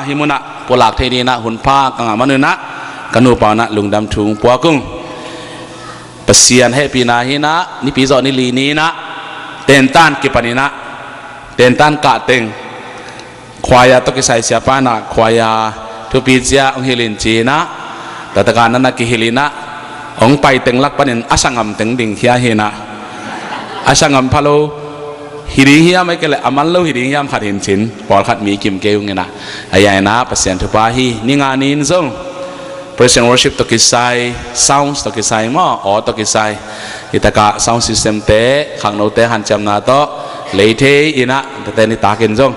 ฮิมุนะปลักเทนีนะหุ่นผ้ากังอามันนะกันูปานะลุงดำทุงปัวกุ้งเปษียนให้ปีนาหินะนิปิโซนิลีนีนะเต็นตันกิปนินะเต็นตันกะเต็งควายตกิใส่เสียปานะควายทุปีเจียองฮิลินจีนะแต่ตะการนั้นกิฮิลินะองไปเต็งลักปนินอาสังอัมเต็งดิ่งเฮียเฮนะอาสังอัมพะโลฮิริฮิยามไม่เกลอามันโลฮิริฮิยามขัดเห็นชินปอลขัดมีกิมเกยุงเงินะอายนะเปษียนทุปาฮีนิงานินซงPraise and worship to kisai sounds to kisai mo or to kisai itaka sound system te khang no te han cham na to leithe ina te ni takin jong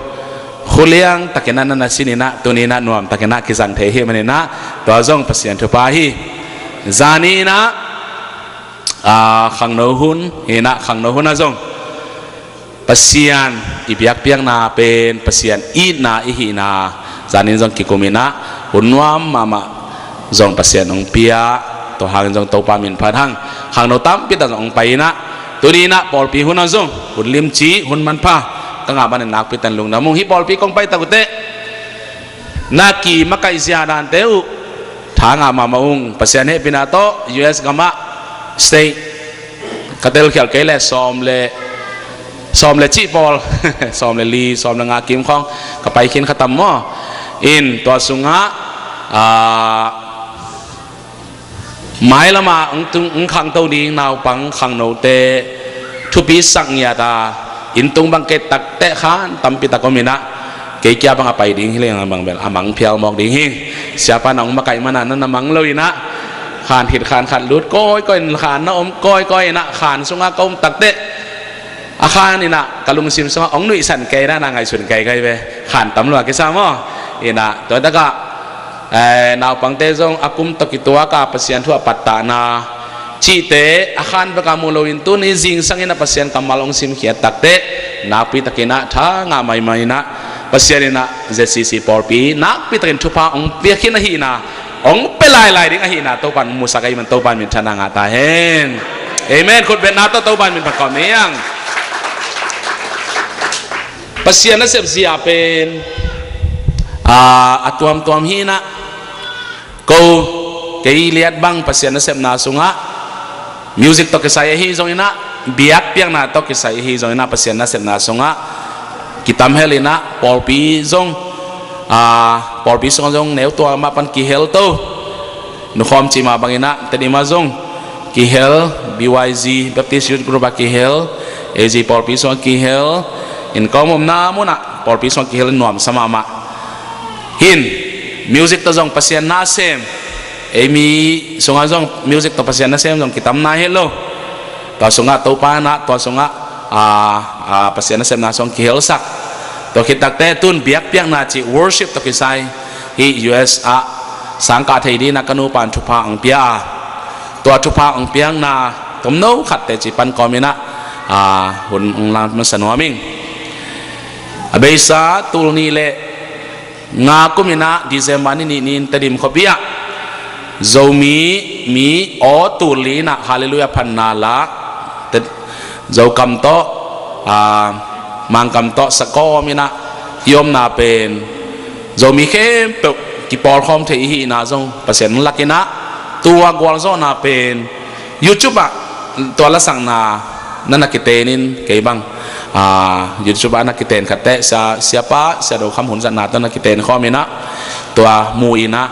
khuliang takena na sinina tunina nuam takena kisang the he manina to jong pasien thu pa hi zani na khang no hun ina khang no hun na jong pasien ibyak piang na pen pasien I na I hi na zanin jong kikumina unwam mama zong pasien ong pia to hang zong to pa min phan hang no tam pi ta zong pai na tu ni na pol pi hun zong hun lim chi hun man pha ka nga ban nak pi tan lung na mong hi pol pi kong pai ta kute na ki makai sia dan teu tha nga ma maung pasien he pina to US gama state katel khel ke le som le chi pol som le li som le nga kim khong ka pai khin khatam mo in to sunga mai lama ung khang tau đi nào bằng khang nô te thu pi sang nhà ta in tung bằng cái tắc te khan tam pi ta có mina cái kia bằng apa ding hilang bằng bel amang piao mok ding hi siapa nong makai mana na namang loi na khan hit khan lut koi khan na om koi na khan sunga kom tak te khan ni na kalung sim sunga ong nui san kai na ngai sun kai ve khan tam lo cái sao mo ina to da ka nào bằng tê zong akum tokitua ka pasien thua patta na chi te akhan baka muloin tu ni jing sangin na pasien kamalong sim khia takte na pi takina tha nga mai na pasien na jcc porpi na pi takin thupa ong pia khina hi na ong pelai ding a hi na to pan musakai man to pan min thana nga ta hen amen khut ben na to pan min pakam yang pasien na sep zia pen tuam hi na câu cái liat bang pasien na sem na sunga music to kisai hi zong ina biak piang na to kisai hi zong ina pasien na sem na sunga kitam helina porpi zong zong neu to ma pan ki hel to nu khom chi ma bangina tadi ma zong ki hel BYZ Baptist Youth Group ki hel AZ porpi zong ki hel in komom na muna porpi zong ki hel nuam sama ma hin music to zong pasien na sem emi sunga zong music to pasien na sem zong kitam na hello to sunga to pa na to sunga pasien na sem na zong kihel sak to kitak te tun biak piak na chi worship to kisai hi US sangka thei di na kanu pan thupa ang pia to thupa ang piang na tom no khat te chi pan komina hun ong lam man sanwaming abeisa tul ni le nga kumina December ni tadim khopia zomi mi o tulina hallelujah phanala te zokam to mangkam to sako mina yom na pen zomi khem pe ki por khom thei hi na zong pasien lakina tua gwal zo na pen YouTube to la sang na nana kitenin kay bang YouTube anak kiten kate sa siapa sa do kham hun san na to na kiten khomina to muina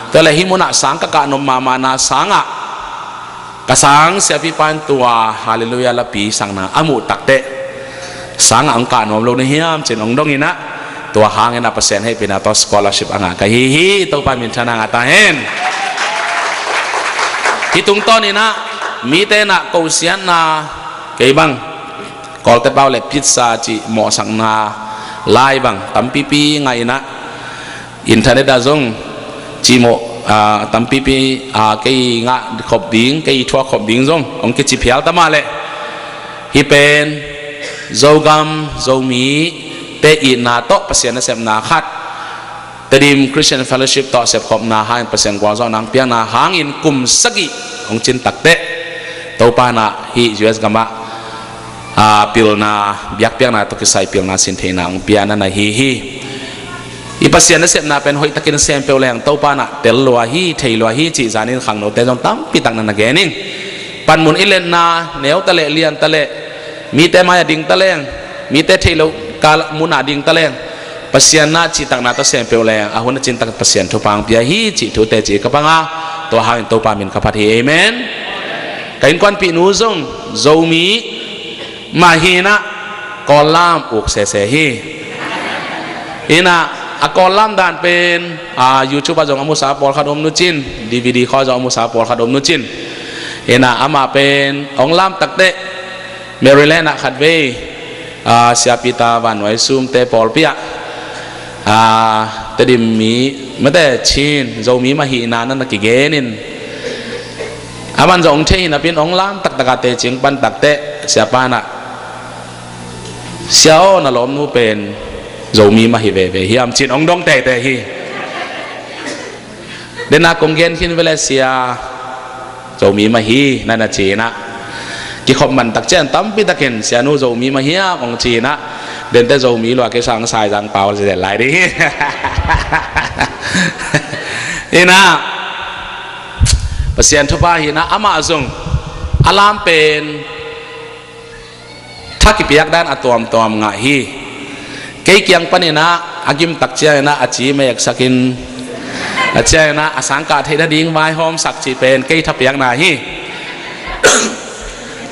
to la himuna sang ka no mama na sanga kasang siapi pan tua hallelujah la pi sang na amu takte sang ang ka no lo ni hiam chen ong dong ina to hangena pasien he pina to scholarship anga ka hi to pa min thana nga ta hen hitung to ni na mi te na ko sian na kay bang kol te bao le pizza chi mo sang na lai bang tam pipi ngai na internet da zong chi mo tam pipi cái nga khop ding cái thua khop ding zong ong ke chi phial ta ma le hi pen zogam zomi te ina to pasien na sem na khat tedim Christian Fellowship to sep khop na han pasien kwa zo nang piang na hangin kum sagi ong chin takte to pa na hi US gama pil na biak piang na to kisai pil na sin the na ong piana na hi อีปัสยานะเสพนาเป็นหอยตะกินเซมเปลแรงเต้าปานะเตลลัวฮีเทลัวฮีจีจานินขังโนเตจงตั้มปีตังนันแกนิงปันมุนอิเลนนาเนียวตะเลเลียนตะเลมีแต่มายาดิงตะเลงมีแต่เทลกาลมุนาดิงตะเลงปัสยานะจีตังนาตะเซมเปลแรงอาหุนจินตักปัสยานทุปังเปียฮีจีทุเตจีกะปังอาตัวหางเต้าปามินกะพัดฮีเอเมนกันควันปีนูซงโจมีมาฮีนะกอลามอุกเสเสฮีอินะอากอลามด่านเป็นYouTube จงอามุสาปอลขัดอมนุจิน DVD ข้อจงอามุสาปอลขัดอมนุจินอินะอามาเป็นองลามตักเตเมริเลนะขัดเวเสียปิตาวันไว้ซูมเตปอลเปียแต่ดิมีไม่แต่ชินโจมีมาฮีนานั่นนักเกนินอามันจงเทนะเป็นองลามตักตะกาเตจิงปันตักเตเสียปานะเสียวน่ะล้มนูเป็นโจมีมาฮิเวฮิอัมจินองดงเตะฮิเดนากงเกนขินเวลเซียโจมีมาฮินั่นน่ะจีนะกิขบมันตักเจนตั้มปิตะเกนเสียนูโจมีมาฮิอัมองจีนะเดนแต่โจมีลัวเกสังสายจังเปล่าจะเด็ดไรดินี่นะเปอร์เซ็นต์ทุบาฮินะอามาซงอารามเป็นถ้ากิปยักด้านอตัวมง่ายฮีเกี่ยงปนินะอากิมตักเจนะอาจีไม่อยากสักินอาเจนะอาสังกัดให้ได้ดิ้งไว้หอมสักจีเป็นเกี่ยทับยักนาฮี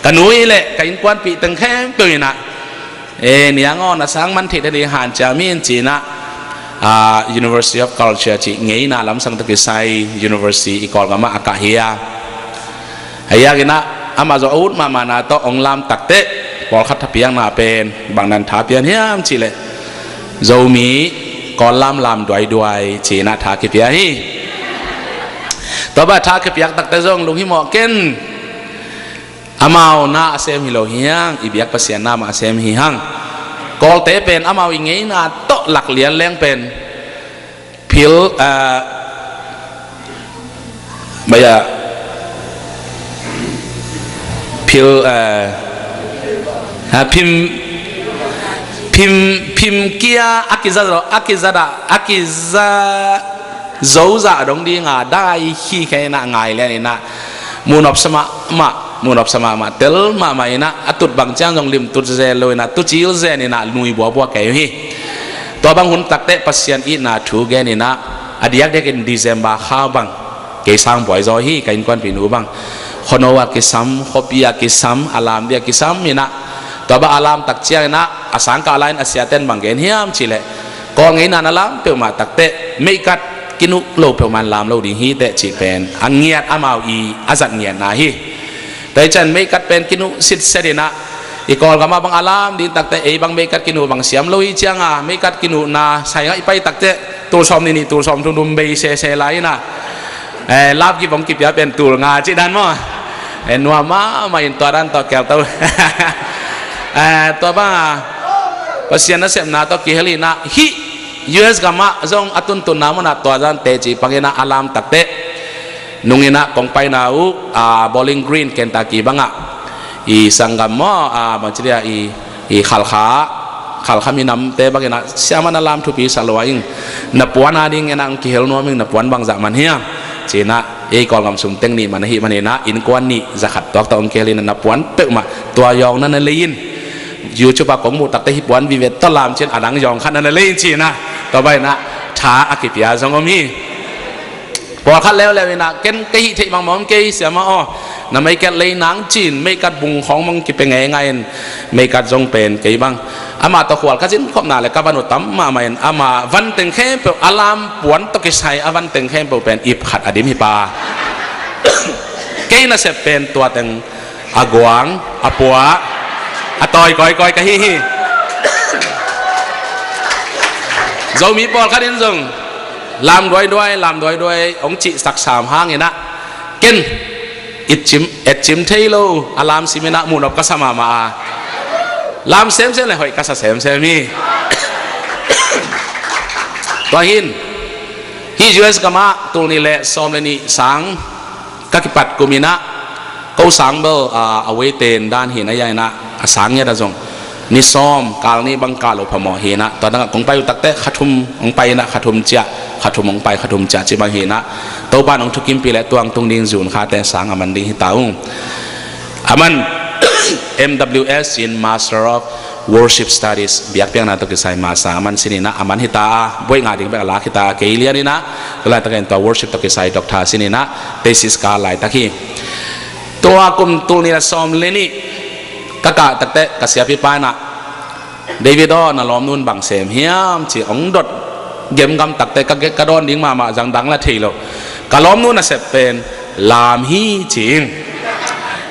กันนุ้ยเละกันควันปีตึงแค่ตัวนะเนี่ยงอนอาสังมันที่ได้ดีหันจามีนจีนะUniversity of Culture จีเงี้ยนะลำสังตะกิไซ University อีกอลกับมาอากาเฮียเฮียกินะอามาจะอุดมานาโตองลำตักเตะบอลคัดทับยังนาเป็นบางนันทับยังเฮียมจีเลยโจมีกอลลำด้วยจีน่าทากิปยาฮีต่อไปทากิปยักตักเตะจงลุงฮิโมเกนอามาหน้าเซมฮิโลเฮียงอีเบียกเปอร์เซ็นต์หน้ามาเซมฮิฮังกอลเตะเป็นอามาวิ่งเงี้ยนาโตหลักเหรียญแรงเป็นพิลบายาพิลพิมเกียอากิซาโจซาดงดีงาได้ขี้แค่น่ะง่ายเลยนะมูนอบสมาเตลมาไม่นะตุดบางจังจงลิมตุดเซลเลยนะตุจิลเซนี่นะนุยบัวแก่ฮีตัวบางคนตักเตะปัสยันอีน่ะถูกแกนี่นะอดีตเด็กin Decemberข้าวบางเกสังบ่อยจอฮีกันควันปีนูบางคนเอากิซัมขบียกิซัมอารามเบียกิซัมนี่นะตัวบ้าอารามตักเชียนะอาสังกาลายน์อาเซียเตนบางเกนเฮียมชิเลก็งี้นั่นอารามเปิดมาตักเตะไม่กัดกินุโลเปิดมันลามโลดีฮีเตะจีเป็นอันเงียดอามาอีอาจัดเงียดนาฮีแต่ฉันไม่กัดเป็นกินุสิทธิ์เสด็จนะอีกอลก็มาบางอารามดินตักเตะบางไม่กัดกินุบางเสียมโลอีเจียงไม่กัดกินุนาใส่ไปตักเตะตัวซอมนี่ตัวซอมทุ่มเบยเซไลนะลาบกี่ผมกิบยาเป็นตัวงาจีดันมั้งนัวมาอินตัวดันตัวแก้วตัวตัวบ้าภาษาเนเซมนาตัวกิเฮลีนะฮิ US กามาจงอัตุนตุนามุนาตัวดันเตจิปังเงินะอารามตักเตะนุงเงินะกองไปนาอูBowling Green Kentucky บังอะอีสังกัมมอมันจะเรียกอีขัลขามีน้ำเตะบังเงินะเสียมันอารามทุปีสลวัยนับวันอาดิงเงินะกิเฮลนัวมิงนับวันบางจากมันเฮียจีน่ากอลกำสุมเต็งนี่มันหิมันนี่นะอินกวนนี่จะขัดตัวตอนเกลินนับวันเปิดมาตัวยองนั่นเลยนอยู่ชุบของมูตักเตหิบวันวิเวตตลามเช่นอดังยองขันนั่นเลยนจีน่าต่อไปนะท้าอากิปิยาสงฆ์มีพอขัดแล้วนะเกณฑ์เกหิที่บางมองเกหิเสียมานั่นไม่กัดเลยนางจีนไม่กัดบุงของมังกิเป็นไงไม่กัดจงเป็นเกยบังอามาตะขวดก็จิ้นขบหน้าเลยกับวันอุตตมมาไม่อามาวันเต็งแค่เปล่าอารามปวนตะกิชัยวันเต็งแค่เปล่าเป็นอิบขัดอดิมฮิปาเกยน่าเสพเป็นตัวเต็งอากวางอปัวอตอยก้อยกะฮิฮิเจ้ามีปอลขัดอินจงลามด้วยองค์จิสักสามห้างเนี่ยนะเกินเอ็ดจิมเทโลอารามสิมินะมูนอบกัสมาลามเซมเลยหอยกัสเซมมีตัวหินฮิจูเอสกัมมาตัวนี้แหละซ้อมเลยนี่สังกักิปัดกุมินะเขาสังเบลเอาไว้เต้นด้านหินอะไรนะสังเนี่ยนะจง นิซอมกาลนี้บังกาลพมอเฮนะตอนนั้นกงไปตักเตะขัดทุมองไปนะขัดทุมเจ้าขัดทุมองไปขัดทุมเจ้าจิบังเฮนะตัวบ้านองทุกิมปีและตัวองตุงดิงจูนคาแต่สางอามันดิฮิตาอุงอามัน MWS in Master of Worship Studies บิกเปียงนาตุกิไซมาสามันสินีนะอามันฮิตาบวยงาดิ่งเบลาฮิตาเกลียนี่นะก็เลยตะเกียนตัว Worship ตุกิไซดอกทาสินีนะเตสิสกาไลตะกี้ตัวกุมตูนี่ละซอมเลนี่กะกะตักเตะกะเสียพิปายนะเดวิดอนล้อมนุ่นบังเสมเฮียมจีองดดเกมกำตักเตะกะเกกะดอนดิ้งมาจังดังละทีโลกะล้อมนุ่นน่ะเสพเป็นลามฮีจิง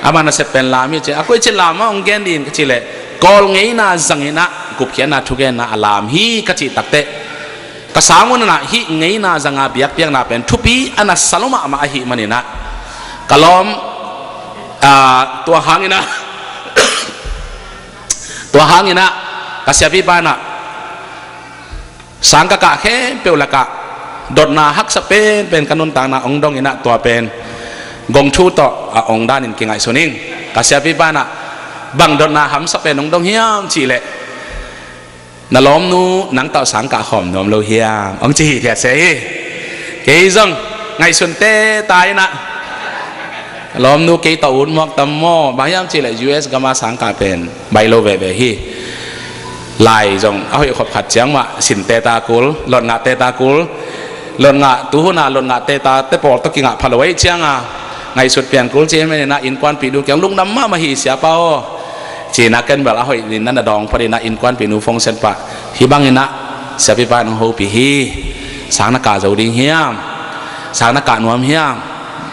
อามันน่ะเสพเป็นลามฮีจิงอะกุยจิลามมาองเกนดินกะจิเลกอลเงยน่ะจังเงนะกุบเขียนน่ะทุกเกนน่ะลามฮีกะจิตักเตะกะสามุนน่ะฮีเงยน่ะจังอาเบียกเปียงน่ะเป็นทุปีอันน่ะสลมามาฮีมันนี่นะกะล้อมตัวหางนี่นะตัวหางนี่นะกษยพิบานะสังกะกะแค่เปลละกะดดนาฮักสเปนเป็นขนุนต่างนาองดงนี่นะตัวเป็นกงชูต่อองด้านินกิงไอสุนิงกษยพิบานะบังดดนาหำสเปนองดงเฮียมจีเละนล้อมนูนังเต่าสังกะหอมนอมโลเฮียมองจีเทียเสยเกยซงไงสุนเตตายนะล้อมนูเกยตาอุ่นมอกตำมอบางอย่างจีเละ US ก็มาสังกะเป็นใบโลเวเบฮีลายจงเอาให้ขบขัดเจียงมาสินเตตากุลหล่นงาเตตากุลหล่นงาตู้หุนาหล่นงาเตตาเตปอลตะกิงะพลอยเจียงอ่ะไงสุดเปลี่ยนกุลเจไม่เนี่ยนะอินควันปีดูเกี่ยงลุงน้ำมาหิเสียเป้าจีนักกันแบบเอาให้ลินนั่นดองพอดีนะอินควันปีนูฟงเซนปะฮิบังอินะเสียพิบาลของโฮปีฮีสางนักกาเจ้าดิ่งเฮียมสางนักกานวมเฮียม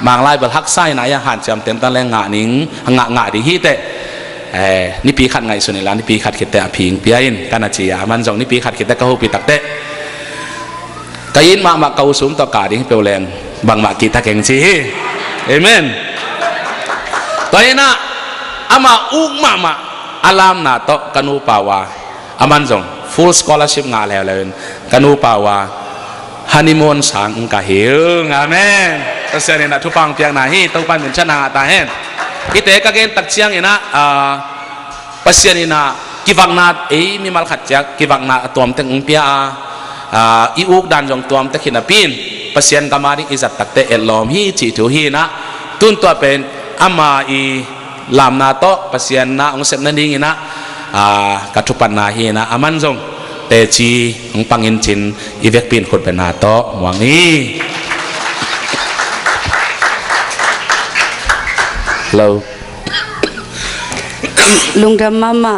บางไล่เบลฮักไส้นายหันจำเต็มตั้งแรงงะนิ่งงะดิ่งฮีเตนี่ปีขัดไงส่วนในร้านนี่ปีขัดคิดแต่พิงปีอินกันอาจีอามันจงนี่ปีขัดคิดแต่ก็หูปีตักเตะกายินมาเกาสูงต่อกาดิ้งเปลวแรงบางมากีตาเก่งจีเอเมนตอนนี้นะอามาอุกมาอารามนาโตกันูปาวาอามันจง full scholarship งาแล้วเลยกันูปาวาฮันนีมูนสังกะเหิงอาเมนตัเสียนี่นะทุกปังเพียงนาฮีตุปันเป็นชนะตาเห็นkita kagen tak siang ina pasien ina kivang na mi mal khatjak kivang na tuam teng umpia iuk dan jong tuam te khinapin pasien kamari izat takte elom hi chi thu hi na tun to pen ama I lam na to pasien na ong sep na ding ina katupan na hi na aman jong te chi ong pangin chin ivek pin khut pen na to muangi hello ลุงดำมา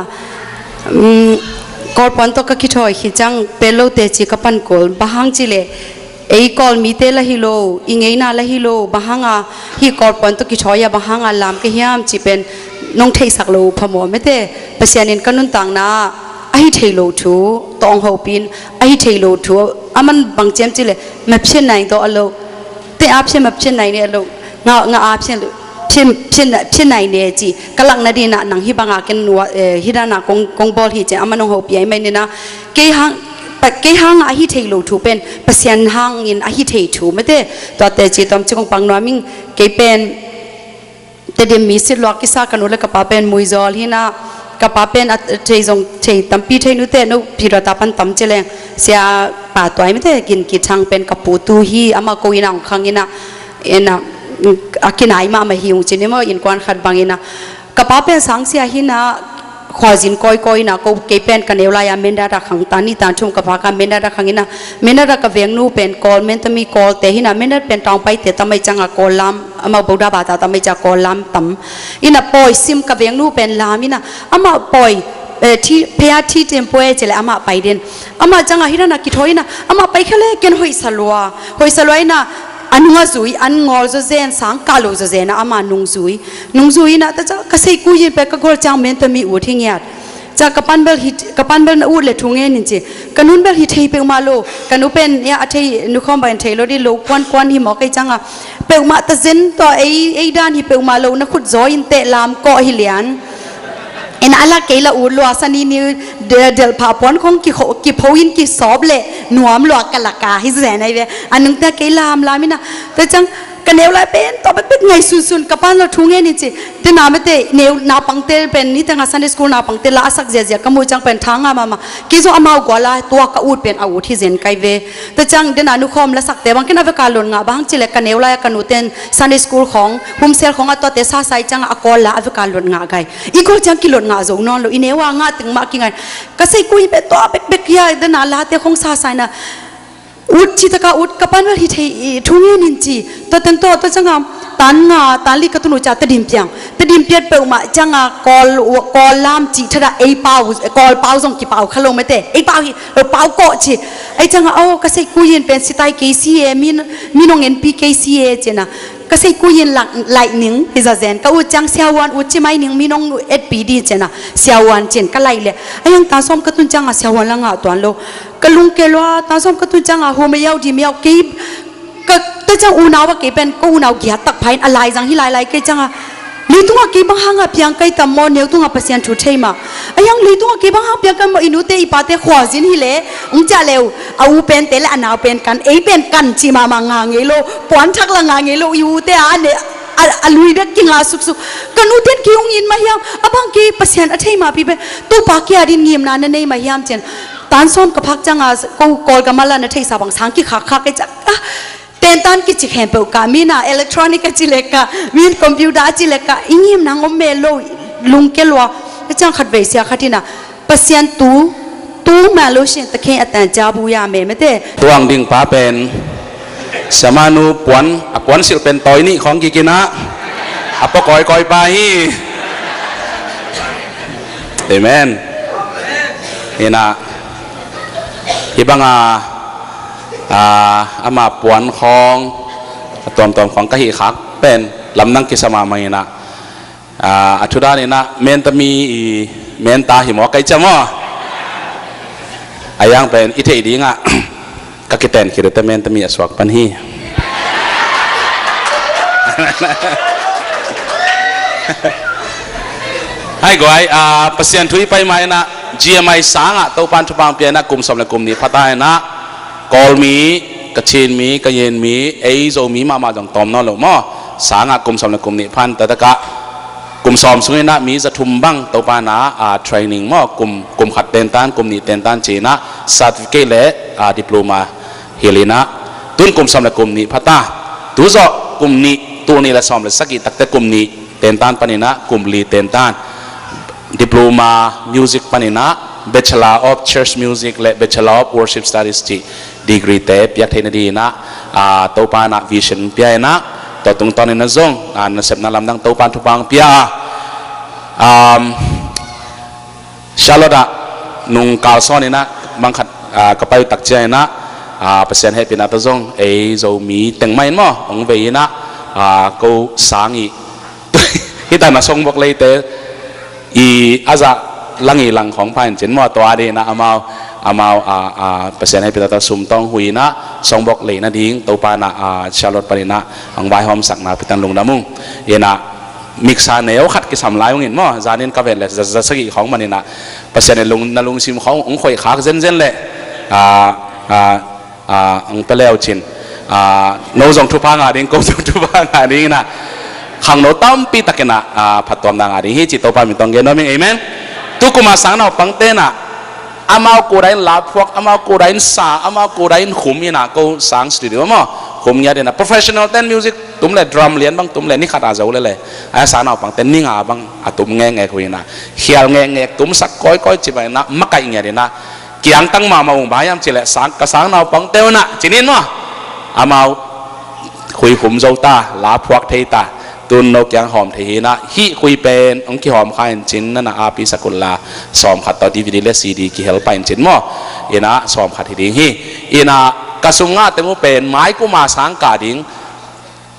กอลปันตก็คิดถอยคิดจังเปโลเตจิกับปันกอลบางจิเลไอ้กอลมีเตละฮิโลอิงไงน่าละฮิโลบางฮิกอลปันตกิถอยบางลามก็ยามจิเป็นน้องเทสักโลพมอไม่เตเปเสียนินกันนุนต่างนาไอ้เทโลทูตองหูปินไอ้เทโลทูมันบางเจมจิเลไม่เช่นไหนตัวอโลแต่อาเช่นไม่เช่นไหนเนี่ยอโลงาอาเช่นเช่นไหนเนี่ยจีกำลังนาดีนะหนังฮิบังอากันนัวฮิดานะกงบอลฮิเจอามันองหูปีไอไม่เนี่ยนะเกยหางอาฮิเทโลทูเป็นเปอร์เซ็นต์หางอินอาฮิเททูไม่ได้ตัวแต่จีตอมจิกงปังนัวมิงเกยเป็นแต่เดมีสิลวกิสากันอุลกับป้าเป็นมุยจอลฮินะกับป้าเป็นเทจงเทตัมปีเทนุเตนุพิรตาปันตัมเจเลงเสียป่าตัวไม่ได้กินกิจทางเป็นกับปูตูฮีอามาโกยินาขังอินะอากินายมาหิวจีนี่มั้งอินควันขัดบางอินะกับป้าเป็นสังเสียหินะขวาจินก้อยนะก็เก็บเป็นกันเอวลายเมนดารักขังตานี่ตาชมกับพากันเมนดารักขังอินะเมนดารักกับเวียงนูเป็นกอลเมนตมีกอลแต่หินะเมนดาเป็นตองไปแต่ทำไมจังกอลลำอามาบุดาบาตาทำไมจะกอลลำตั้มอินะปอยซิมกับเวียงนูเป็นลามินะอามาปอยที่พยาที่เต็มป่วยเจริญอามาไปเดินอามาจังหินะกิทอยนะอามาไปแค่เล็กกันหอยสลัวนะอันงอซุยอันงอจะเซนสังกาโลจะเซนนะอามานุงซุยนะแต่จะกษัยกุยไปก็กอลจังเมนตมีอุทิงยัดจากกัปปันเบลอูดเลยทุ่งเงินนี่กันนู้นเบลฮิตเฮเปลมาโลกันนู้นเป็นเนี่ยอาทินุคอมไปเทโลดิโลควันฮิมอกัยจังอ่ะเปลมาตะเซนตัวไอ้ด้านฮิเปลมาโลนักขุดจอยอินเตลามก่อฮิเลียนเอ็นอะไรเกล่าอูดลัวสันนี่เดลพาปอนของกิพวินกิสอบเละหนวมลัวกะละกาฮิเซนไอเวอันนึงแต่เกลามลามินะแต่จัง กันเนวไลเป็นต่อไปเป็นไงสุนกับป้านเราทุ่งเงี้ยนี่จีเดินน้ำไม่เตะเนวนาปังเตเป็นนี่แต่งซันเดย์สคูลนาปังเตละสักเจียก็มูจังเป็นทางอามากิจอามากัวละตัวกอูดเป็นอาวุธที่เจนไกเวแต่จังเดินนานุคมละสักแต่บางกินอเวกาลนงาบางจีเล็กกันเนวไลกันนูเต็นซันเดย์สคูลของโฮมเซลของตัวเตซ่าไซจังอากอละอเวกาลนงาไกอีกคนจังกิลนงาจงนอนlo อินเนวางาถึงมากินไงก็ใส่กุยเป็นตัวเบ็กยาเดินนาละเตของซาไซนะอุดจิตกาอุดกับปันว่าที่ทุ่งเงินนินจีตัวตั้งตัวจังตันตันลิกตุนุจ่าตดิมเปียงเปิลมาจังกอลลามจีทระไอเปากอลเปาส่งกี่เปาขลุ่มไม่เตะไอเปาเปาโกจีไอจังเอาก็ใส่กุยนเป็นสไตล์เคซีเอมีน้องเอ็นพีเคซีเอเจนะก็ใส่กุยนหลักไหลหนิงฮิซาเซนก็อุดจังเสียวันอุดจิไม่หนิงมีน้องเอ็ดปีดีเจนะเสียวันเจนก็ไหลเลยไอยังตาส้มก็ตุนจังเสียวันละงาตัวโลก็ลุงเกลัวตาส้มก็ตุนจังโฮไม่ยาวดีไม่ยาวกีบก็แต่จังอูนาวว่ากีเป็นก็อูนาวเกียตักไพ่อะไรจังที่ไหลก็จังลีตุงกีบางหางเพียงไกตามโมเนลตุงเปอร์เซ็นต์ทุเทมาไอยังลีตุงกีบางหางเพียงกันอินุเตอีปาเตขวาจินฮิเลจ่าเลวเอาเป็นเตละอนาวเป็นกันเอเป็นกันจีมางางเงโลปอนทักละงางเงโลอยู่เตอันเนลุยเด็กกิงลาสุกกันอุเทนกิวงินมายังบางกีเปอร์เซ็นต์อะไรมาพี่เป็นตู้ปากกีดินเงียบนานในมายังเจนตานซ้อมกับพักจังกูกอลกับมาลานเทสาบังสังกีขาไอจักเต้นตันกิจแข่งเปล่ากามีน่ะอิเล็กทรอนิกส์จิเล็กมีคอมพิวเตอร์จิเล็กอิงิมนางอมเมโลลุงเกลัวจังขัดเวเสียขัดที่น่ะเปอร์เซ็นต์ตู้มาโลชินตะเคียนแต่จ้าบุยาเมไม่เต้ตัวงดิ่งป้าเป็นสมานุปวนสิลเป็นต่อยนี่ของกิกินะอัปปะกอยไปเอเมนนี่นะที่บังอามาปวนของตอมของกะหิขักเป็นลำนังกิสมาไม่นะอัชุดานี่นะเมนตมีเมนตาหิมอไกจมออายังเป็นอิเทดีงะกะกิเตนคิดแต่เมนตมีอสวกปันฮีให้ก่อยเปอร์เซ็นต์ทุยไปไหมนะ GMI สางตัวปันทุบางเปียนะกลุ่มสมและกลุ่มนี้พัฒนานะกอลมีกระชินมีกระเย็นมีเอโซมีมาจังตอมนั่นหรอมอสางกลุ่มสมและกลุ่มนี้พันแต่ตะกะกลุ่มสอมสุนินะมีจะทุ่มบังตัวปานะเทรนนิ่งมอกลุ่มขัดเต้นตันกลุ่มนี้เต้นตันจีนะซาติฟิเคเลดิปโลมาเฮลินะตุนกลุ่มสมและกลุ่มนี้พัฒนาตัวจกลุ่มนี้ตัวนี้ละสอมและสกิตักแต่กลุ่มนี้เต้นตันปานินะกลุ่มลีเต้นตันดิปโลมามิวสิกปานินะ Bachelor of Church Music และ Bachelor of Worship Studies ที่ดีกรีเตปยักเทนดีนะตัวปานะวิชั่นเปียนะตัวตรงตอนนี้นะจงนับนับลำดังตัวปานทุบางเปียชาลดะนุ่งกาลซอนี่นะบางขัดกระเป๋าตักใจนะเปอร์เซ็นต์ให้เป็นอัตจงเอโซมีแต่งไม่มั้งองเวียนะกูสางอีที่แต่มาส่งบอกเลยเตอีอาจจะลังอีหลังของพันเจนมัวตัวเดนะอามาเปอร์เซ็นต์ให้เป็นตัวสุ่มต้องหุยนะส่งบอกเลยนะดิ้งตัวปานะชาลอตปานินะอังใบหอมสักนะพิตันลงดามุงเยนะมิกซ์เนื้อขัดกิสำลายองเห็นมั้งจานินกาเวลเลยจะสกิของมันนี่นะเปอร์เซ็นต์ในลุงซิมขององข่อยขาเซนเลยอังเปลวชินโนจงทุพางาดิ้งก็จงทุพางาดิ้งนะขังโนตั้มปีตะเกนะพัดตัวนางาดิ้งฮิจิตโตปามิตองเกนโนมิเอเมนทุกมาสังนาปังเตนะอามากูได้ลาพวกอามากูได้สาอามากูได้ขุมยันกูสังสตูดิโอมั้งขุมยันเดนะ professional เต้นมิวสิกตุ้มเลยดรัมเลียนบางตุ้มเลยนี่ขัดอาจจะเลยไอ้สังนาปังเต้นนี่งาบางตุ้มแง่คุยนะเขียวแง่ตุ้มสักก้อยจีบนะมักไก่เงี้ยเดนะเกี่ยงตั้งมาองบายามจีเลยสังกสังนาปังเตวนะจีนินมั้งอามาคุยขุมโจตาลาพวกเทตาตุนนกยังหอมทีนะฮิคุยเป็นองค์ที่หอมขายจินนั่นนะอาปิสกุลลาสอมขัดต่อดีวีดีและซีดีกี่เฮลไปจินมั้งอีนะสอมขัดทีดิ้งฮิอีนะกระสุงงาเต็มเป็นไม้กูมาสังกาดิ้ง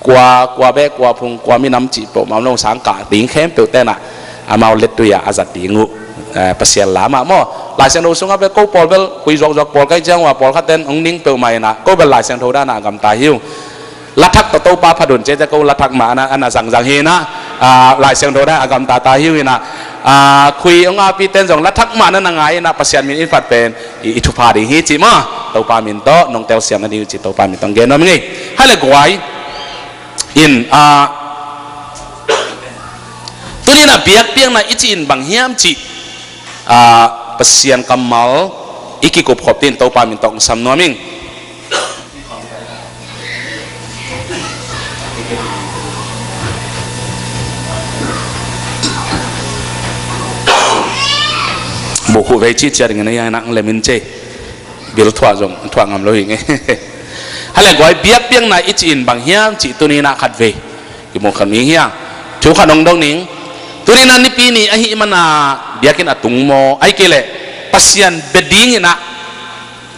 กว่าเบกว่าพุงกว่ามีน้ำจีบมาลงสังกาดิ้งเข้มเปลวเต้นอ่ะอามาเล็ดตัวยาอาจัดดิ้งูเปเสียลามามั้งหลายเสียงโทรส่งมาเป็นกูปอลเบลคุยจอกปอลใกล้เจ้าว่าปอลขัดเต้นองดิ้งเปลวใหม่นะก็เป็นหลายเสียงโทรด้านหน้ากำตาหิ้วลัทธักตัวปาพดุนเจจะกูลัทธักมานะอันน่ะสังเฮนะหลายเสียงโดได้อากรรมตาหิวนะคุยองอาปีเต้นส่งลัทธักมานั่นไงนะปัสยันมินอินฟัดเป็นอิทุพาดิฮิจิมาตัวปามินโตน้องเตลเสียงนั่นดิจิตัวปามินต้องเกนน้องไงให้เลยกวย inตัวนี้นะเบียกเปียงนะอิจินบางเฮียมจิpasian kamal iki ko phoptin to pa min tong sam no ming bộ khu về chi chơi người này nặng lên mình chơi biểu thoa rong thoa ngầm lối nghe hay là gọi biết biếng này ít in bằng hiang chỉ tôi này nặng khát về cái một khẩn miếng hiang chú khát đông đông nín tôi này nặng nipi ni ai mà na biết cái na tung mo ai kêu lệ pasian beding na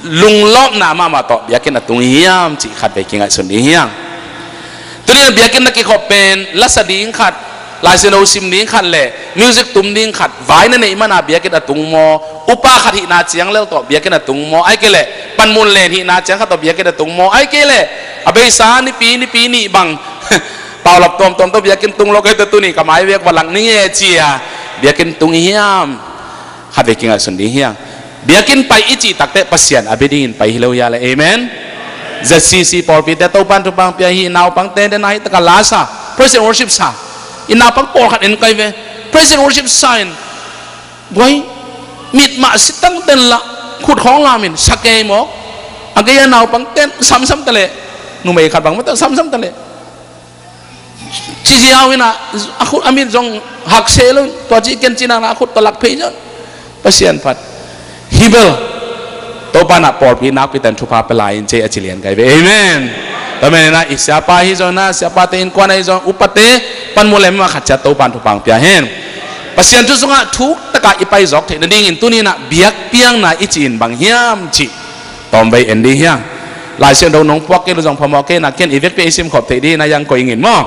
lung lop na mà to biết cái na tung hiang chỉ khát về cái ngày xuân hiang tôi này biết cái na cái khop pen lá sa điên khátลายเซโนซิมดิ้งขัดเลยมิวสิกตุ้มดิ้งขัดไว้นั่นเองมันอาเบียกันตุงโมอุปาขัดหินาเจียงเลี้ยวต่อเบียกันตุงโมไอ้เกล่ปันมุนเลหินาเจียงขัดต่อเบียกันตุงโมไอ้เกล่อเบยสานี่ปีนี่บังเป่าหลับตอมตัวเบียกันตุงโลกไอ้ตัวนี้กับไม้เบียกวันหลังนี่เจียเบียกันตุงเฮียมขัดเบียกันสุนดีเฮียงเบียกันไปอิจิตักเตะปัสยันอเบดินไปฮิโลยาเลยเอเมนจะซีปอร์ปีแต่ตัวปันทุบังเปียหินาวปังเตนเดนายตะกาลาซาเพรสเซนต์วอร์ชิปซาอินาปังปอร์ขัดเอ็นไกเว present worship sign ไว้มิดมาสิตั้งเต็นละขุดของลามินสักเกย์หมอกอันก็ยังนาวปังเต็นซ้ำๆตะเละนุ่มเอกขัดบังไม่ต้องซ้ำๆตะเละจีเจียวนะอาคุดอามินจงหักเซลตัวจีเกนจีนังอาคุดตลักเพย์จนเปเซียนพัดฮิเบลตัวปานาปอร์ปีนักพิตันทุพาเปลายอินเจอจิเลียนไกเวเอเมนแต่เมื่อนะอิสยาปาฮิจนะอิสยาปาเตอินกวนฮิจนะอุปเตปันมุเลมมาขัดจัตโตปันทุปังเปียเฮนปัสยันทุสงะทุกตะกะอิไปจอกเทนดิ้งอินตุนีนะเบียกเปียงนะอิจินบางเฮียมจิตอมไปเอ็นดีเฮียหลายเส้นดงน้องพวกเกลจงพมอเกนะเกนอีเวกเปอิซิมขอบเทดีนะยังก็ยิงอินมั้ง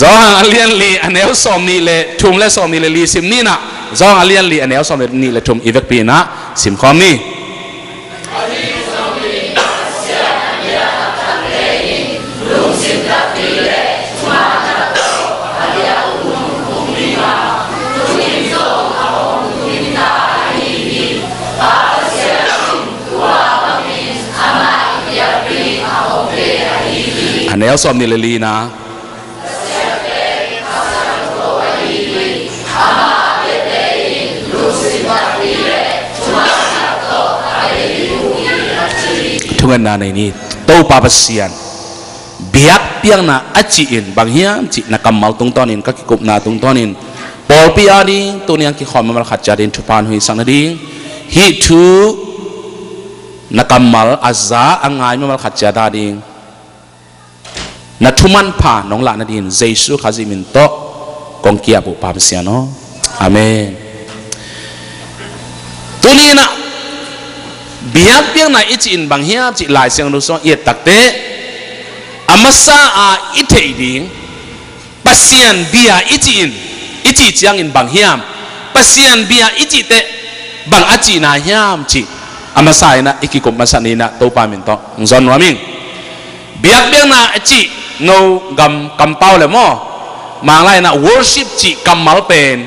จอหังอเลียนลีอันเอลสอมนี่เลทุ่มและสอมนี่เลลีซิมนี่นะจอหังอเลียนลีอันเอลสอมนี่เลทุ่มอีเวกปีนะซิมคอมนี่อันนี้สอมนิลลีนะทุกคนในนี้โตปาปเสียนเบียกเปียงนะอัจจินบางเฮียจินักกำมัลตรงตอนนี้ก็กิกุบนาตรงตอนนี้ปอลปีอาดิตัวนี้กิขอมมาขัดจารินทุพานหุยสังนาดิฮิทูนักกำมัลอาซาอังไงมาขัดจาดาดินัทุมันผ่านน้องหลานดินเยซูข้าจิมินโตกองเกียบุปผาเสียโนอาเมนตัวนี้นะเบียบเบียงนะอิจินบางเฮียจิหลายเสียงรู้สองเอียดตักเตะอามาซาอาอิเทดิงปัสยันเบียอิจิจียงอินบางเฮียมปัสยันเบียอิจิเตะบางอาจินาเฮียมจิอามาซาอินะอิกิกุมาสันีนะโตปามินโตงซอนวามิงเบียบเบียงนะจิโนกำเป้าเลยมั้งมังไลนะ worship จิกำมัลเป็น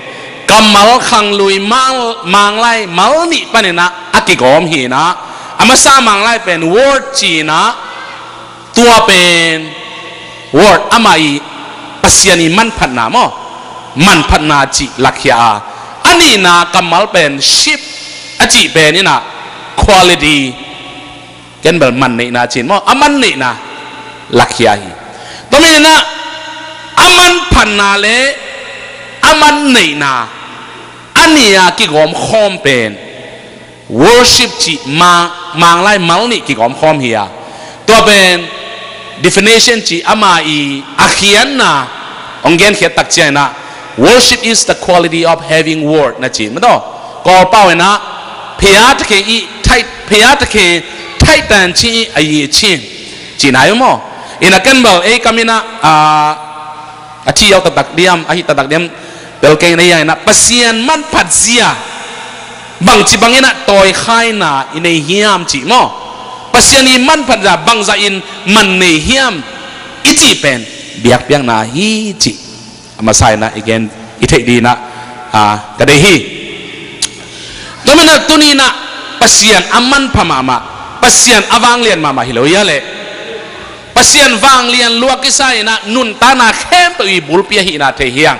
กำมัลขังลุยมังไลมัลนี่ปะเนี่ยนะอากิกอมหีนะอามาซามังไลเป็น word จีนะตัวเป็น word อามาอีปัสยานีมันพันนามั้งมันพันนาจิลักยาอันนี้นะกำมัลเป็น ship อาจิเป็นนี่นะ quality กันแบบมันนี่นะจีนมั้งอามันนี่นะลักยาฮีตรงนี้นะอามันพันนาเลอามันเนนาอันนี้กิกอมคอมเป็น worship จิมังไลมัลนี่กิกอมคอมเฮียตัวเป็น definition จิอามาอีอาเขียนนะองเกนเขียนตักเจนะ worship is the quality of having word นะจีมันต้องก่อเป้านะพยาตะเคอีไทพยาตะเคไทตันชีอายีชินจีนายมั้งอินักกันบอกกามินะอาชีพเอาตักเดียมอาชีพตักเดียมเปลเกงในยังนะปัสยันมันพัดเสียบางจีบางอินะต่อยไข่นะอินในเฮียมจีมั้งปัสยันมันพัดจะบางใจอินมันในเฮียมอิจิเป็นเบียกเบียงนะฮิจิมาใส่นะอีกอย่างอิเทดีนะก็ได้ฮิตัวมันตัวนี้นะปัสยันอามันพม่ามาปัสยันอวังเลียนมาฮิโลยะเลยป pasien vang lian luak kisai na nun tana khem to i bulpia hi na the hiang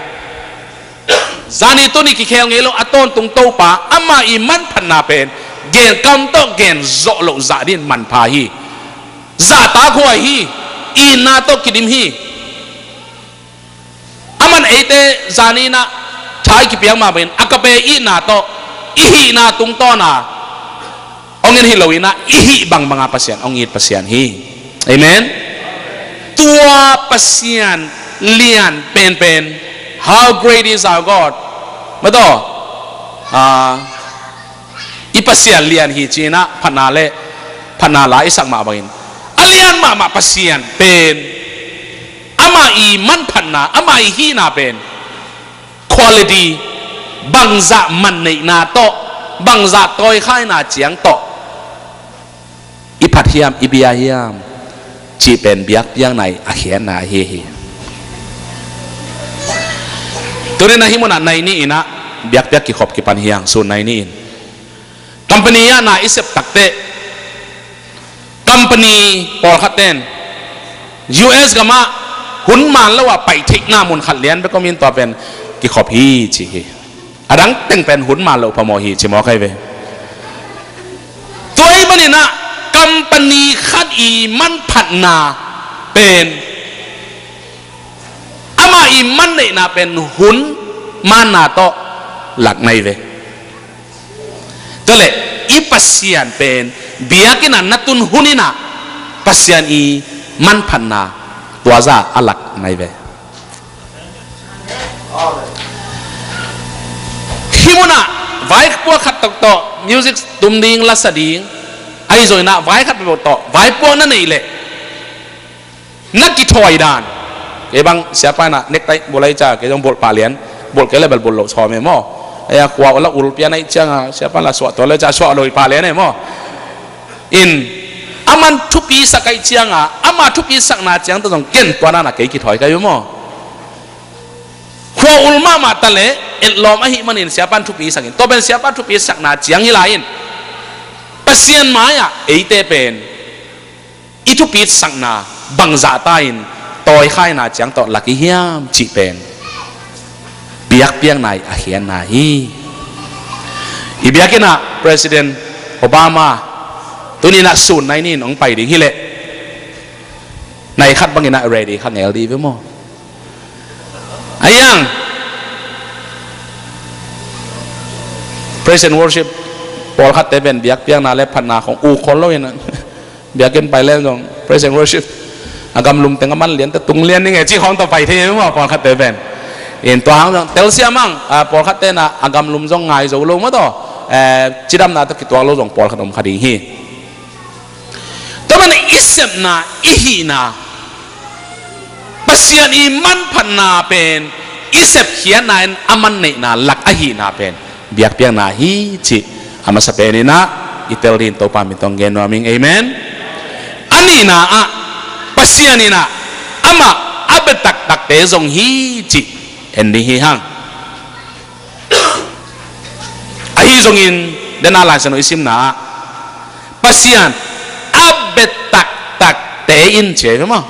zani to ni ki khel ngelo aton tung to pa ama i man phan na pen gen kam to gen zo lo za din man pha hi za ta khoi hi i na to kidim hi aman ete zani na thai ki piang ma ben akape i na to i hi na tung to na ongin hi loina i hi bang mga pasien ong it pasien hi amen tua pasien lian pen how great is our God mato i pasien lian hi china phana la isak ma bangin alian ma pasien pen ama i man phanna ama i hi na pen quality bangza man nei na to bangza toy khai na chiang to i phat hiam i bia hiam chi pen biak piang nai a khian na hi turin na himona nai ni ina biak biak ki khop ki pan hiang su nai ni in company ya na isep takte company por khaten US gama hun man lawa pai thik na mun khat lian be komin to pen ki khop hi chi hi adang teng pen hun man lo pamo hi chi mo kai ve toy bani na company khat i man phat na pen ama i man nei na pen hun man na to lak nai ve tole i pasian pen biakina natun hunina pasian i man phat na tua za alak nai ve himuna vai po khat tok to music tum ding la sading ai rồi na vai khat pe to vai po na nei le nak ki thoi dan ke bang siapa na nek tai bolai cha ke jong bol pa lian bol ke le bol lo cho me mo aya kwa la ul pia nai chang siapa la so to le cha so loi pa lian ne mo in aman thu pi sakai chiang ama thu pi sak na chiang to jong ken to na ke ki thoi kai mo kwa ulma ma ta le el lom a hi manin siapa thu pi sakin to ben siapa thu pi sak na chiang hi lain pasien maya eite pen itu pit sak na bangza tain toy khai na chiang to laki hiam chi pen biak piang nai a hian na hi i biakina president Obama tunina sun nai ni nong pai ding hi le nai khat bangina ready khat ngel di ve mo ayang present worship Paul khat te ben biak piang na le phanna khong u khol lo ina biakin pai le jong present worship agam lum teng man lian te tung lian ni nge chi khong to pai the mo Paul khat te ben in to hang jong tel sia mang Paul khat te na agam lum jong ngai zo lo ma to chidam na to ki to lo jong Paul khat om khadi hi to man isep na ihi na pasian i man phanna pen isep hian na aman nei na lak a hi na pen biak piang na hi chi ama sa pen na itel din to pa mitong gen aming amen ani na pasian ina ama abetak tak te jong hi chi endi hi hang ahi jong in dena la sano isim na pasian abetak tak te in che mo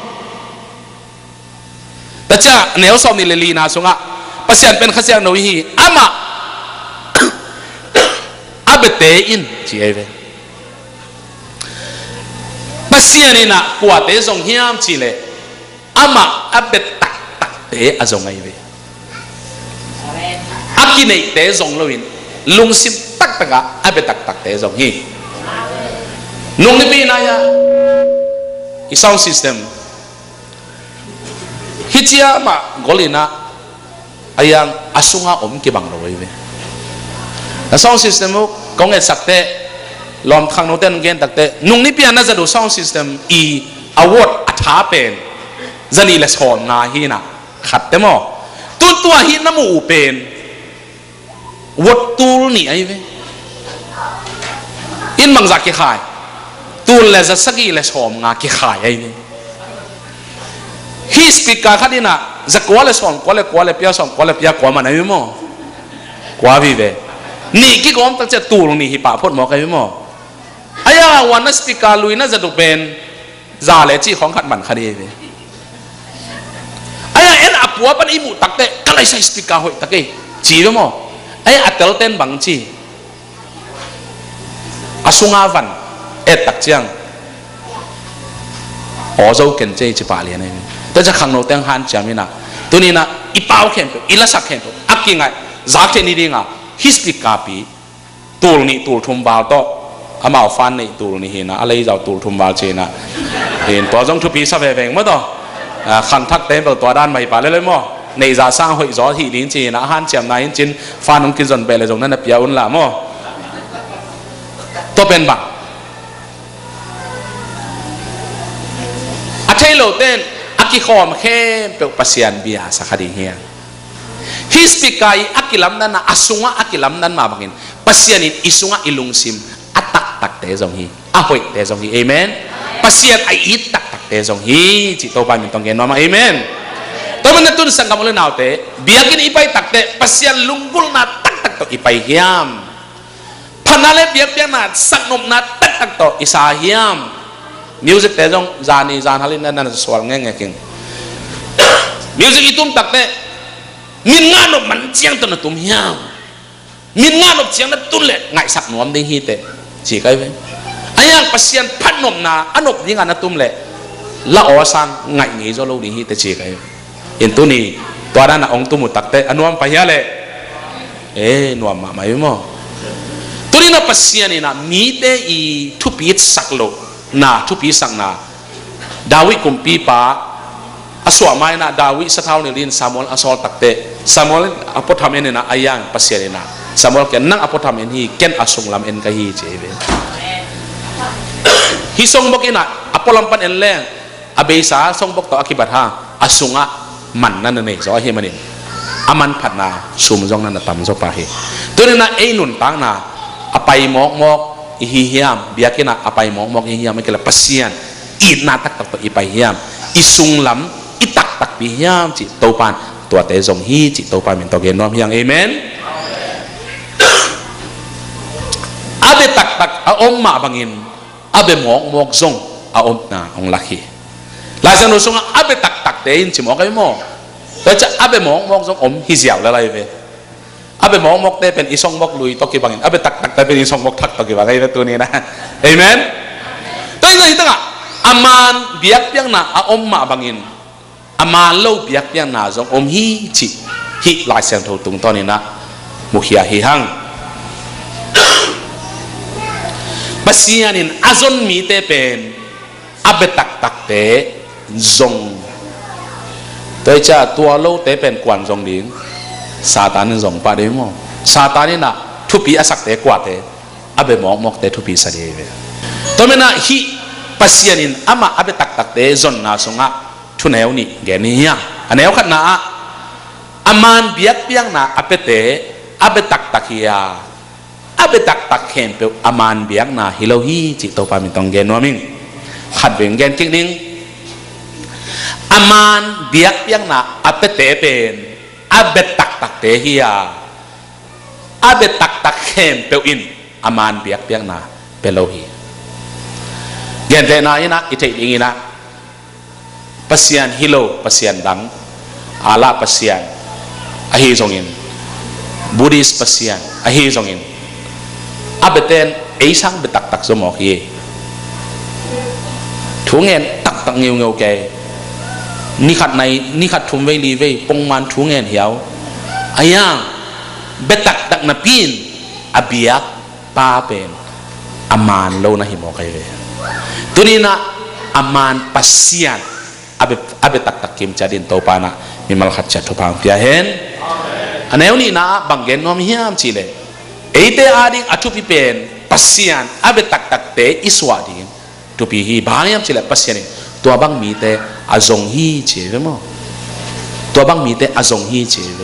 tacha neo som ni leli na sunga pasian pen khasiang no hi ama abete in chi eve pasian ina kwa te jong hiam chi le ama abet tak tak te azong ai ve akinei te jong loin lung sim tak taka abet tak tak te jong hi nung ni pi na ya i sound system hitia ma golina ayang asunga om ki bang lo ve na sound system kong et sakte lom khang no ten gen takte nung ni pian na za do sound system i award atha pen zani le som na hi na khat te mo tu tua hi na mu pen wot tul ni ai ve in mang za ki khai tul le za sagi le som nga ki khai ai ve hi speaker khadina za kwale som kwale pia som kwale pia kwa ma nai mo kwa vi ve ni ki kom tak che tul ni hi pa phot mo kai mo aya wana speaker luina za du pen ซาเลจีของขัดมันคดีเวไอ้เอ็นอัปัวปันอิมุตักเตะก็เลยใช้สติกาหอยตะเกจีเวมอไอ้อัตเตลเต้นบังจีอาสุงาวันตักเจียงโอเจ้าเก่งเจจิปาเลียนนี่แต่จะขังโนเตงฮันจามินะตัวนี้นะอีเป้าเข็มตัวอีละสักเข็มตัวอักกิ่งไงจากเจนี่ดีงะฮิสติกาปีตูลนี่ตูลทุ่มบาลโตอามาฟันนี่ตูลนี่เห็นนะอะไรจะตูลทุ่มบาลเจนะเห็นตัวจงทุบปีสับเวงมั้งตัวขันทักเต็มตัวด้านไม่ปาเลยมั้งในจะสร้างหอยจอที่ลิ้นเจนะฮันจำนายจินฟันน้องกินจนไปเลยตรงนั้นนะเปียอุ่นละมั้งตัวเป็นบังใช่โลเต้นอักกิคอมแค่เปลวปัสยันเบียสักคดีเฮียฮิสปิกายอักกิลัมนั้นนะอสุงะอักกิลัมนั้นมาบังอินปัสยันอิสุงะอิลุงซิมอัตตักตักเตจงฮีอะหอยเตจงฮีเอเมนปัสยันไออิตตักตักเตจงฮีจิตโตปามิตองเกนมาเอเมนตัวมันตุนสังกัมเลนาวเตเบียกินอีไปตักเตปัสยันลุงกุลนาตักตักโตอีไปเฮียมพันนาเลเบียเบียนาสักนมนาตักตักโตอิสาเฮียมมิวสิกแต่จงจานีจานฮัลินนั่นสวรรค์เงี้ยกิงมิวสิกอีตุ้มตักเตมินงานอบมันเจียงตัวนั้นตุ้มเหี้ยมินงานอบเจียงนั้นตุ้นเละไงสักหนวมดิ้งฮีเตจีกันไหมไอ้ยังปัสยันพันนมนาอันอบดิ้งอันนั้นตุ้มเละละอสังไงงี้จะรู้ดิ้งฮีเตจีกันเห็นตัวนี้ตัวนั้นองตุ้มตักเตอันนวมไปเหี้ยเละนวมมาไม่มั้งตัวนี้นะปัสยันนี่นะมีเตอีทุบยิดสักโลนาทุปีสังนาดาวิกุมปีปาอสวามัยนาดาวิสะเท้าเนลินซามูเอลอสอลตักเตซามูเอลอพอทำเอ็นนะอายังปัสเยนะซามูเอลเกนนั่งอพอทำเอ็นฮีเกนอสงลำเอ็นกะฮีเจเวฮิสงบอกอินะอพอลำปันเอ็นแรงอเบสาสงบอกต่ออคิบัตฮาอสงะมันนั่นเองสอเฮมันเองอามันผัดนาสุมจงนั่นตำจงปาเฮตัวนี้นะเอนุนตังนาอไปมอกihiam biar kena apa yang mau ihiam mereka pasien ina tak tak ipai hiam isung lam itak tak bihiam cik topan tua tezong hi cik topan minta genom yang amen abe tak tak aom ma bangin abe mok zong aom na ong laki lasan usung abe tak tak tein cik mok ay mo tapi abe mok zong om hiziaw lalai ve abe mok te pen isong mok lui to ki bangin abe tak tak te pen isong mok tak to ki bangai tu ni na amen to ina hitanga aman biak piang na a om ma bangin aman lo biak piang na zong om hi chi hi lai sem tho tung to ni na mukhia hi hang pasianin azon mi te pen abe tak tak te zong to cha tua lo te pen kwan zong dingซาตานนี่ส่งไปได้มั้งซาตานนี่นะทุบปีอาศักเตะกว่าเตะอาเบมอกเตะทุบปีสัตย์เวตัวมันนะฮีปัสยานินอามาอาเบตักตักเตะจนน่าสงะทุนเอวนี่แกนี่ฮะอันเอวขัดนะอามันเบียกเบียงนะอาเบเตะอาเบตักตักเฮียอาเบตักตักเข็นเปอามันเบียกนะฮิโลฮีจิตโตปามิตองแกนัวมิงขัดเวงแกนจริงนิงอามันเบียกเบียงนะอาเบเตะเป็นอาเบตักตักเตะเฮียอาเบตักตักเข้มเปอินอามานเบียกเบียกนาเปโลฮีเงินเดน่าอินะอิเทอิงินะปัสยันฮิโลปัสยันดังอาลาปัสยันอาฮีซงอินบูดิสปัสยันอาฮีซงอินอาเบเตนเอซังเบตักตักสมองฮีถุงเงินตักตักเงียวเงียวแกนี่ขัดในนี่ขัดทุ่มไว้ลีไว้ปงมันทุ่งเงินเหี่ยวอายังเบตักตักนับพินอาเบียกป้าเป็นอามานโลนะหิมอกไอเวตัวนี้นะอามานปัสยันอาเบตักตักเกมจัดินโตปานะมีมัลขัดจัดทุพังพิอาเห็นอันนี้นะบางเกนนอมเฮียมจีเลเอเตอาดิงอัตุพิเป็นปัสยันอาเบตักตักเตอิสวาดิงตุพิฮีบางยามจีเลปัสยันตัวบางมีเตอาจงฮีเจเวมั้งตัวบางมีเตอาจงฮีเจเว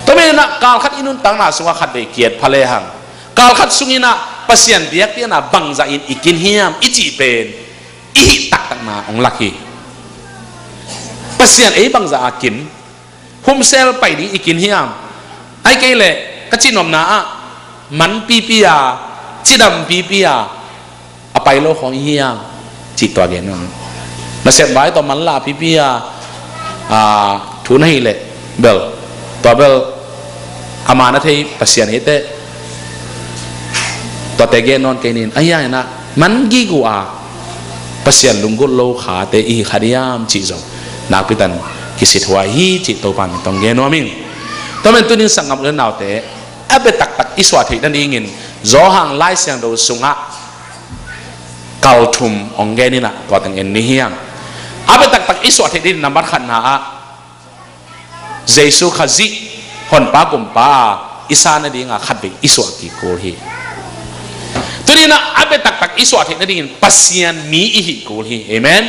ตัวนี้นะการขัดอินุนตั้งนาสุงขัดเบเกียรพะเลหังการขัดสุงินะปัสยันเบียกเตียนะบังจะอินอีกินเฮียมอิจิเป็นอิตักตักนาองลักฮีปัสยันบังจะอากินหุมเซลไปดีอีกินเฮียมไอ้เกลเลกจินอมนามันปีปีอาจิดำปีปีอาอไปโลของเฮียมจิตตัวเกนน na set vai to man la pipia thu nahi le bel to bel amana thei pasian hete to te ge non kenin aya na man gi gu a pasian lungul lo kha te I khariam chi zo na pitan kisit wa hi chi to pan tong ge no ming to men tunin sangam le naw te abe tak tak iswa thei dan ingin zo hang lai siang do sunga kal thum ong ge ni na to tang en ni hiang abe tak tak iswa thei din number khan na a jesu khazi hon pa kum pa isana dinga khat be iswa ki ko hi turina abe tak tak iswa thei din pasian mi hi ko hi amen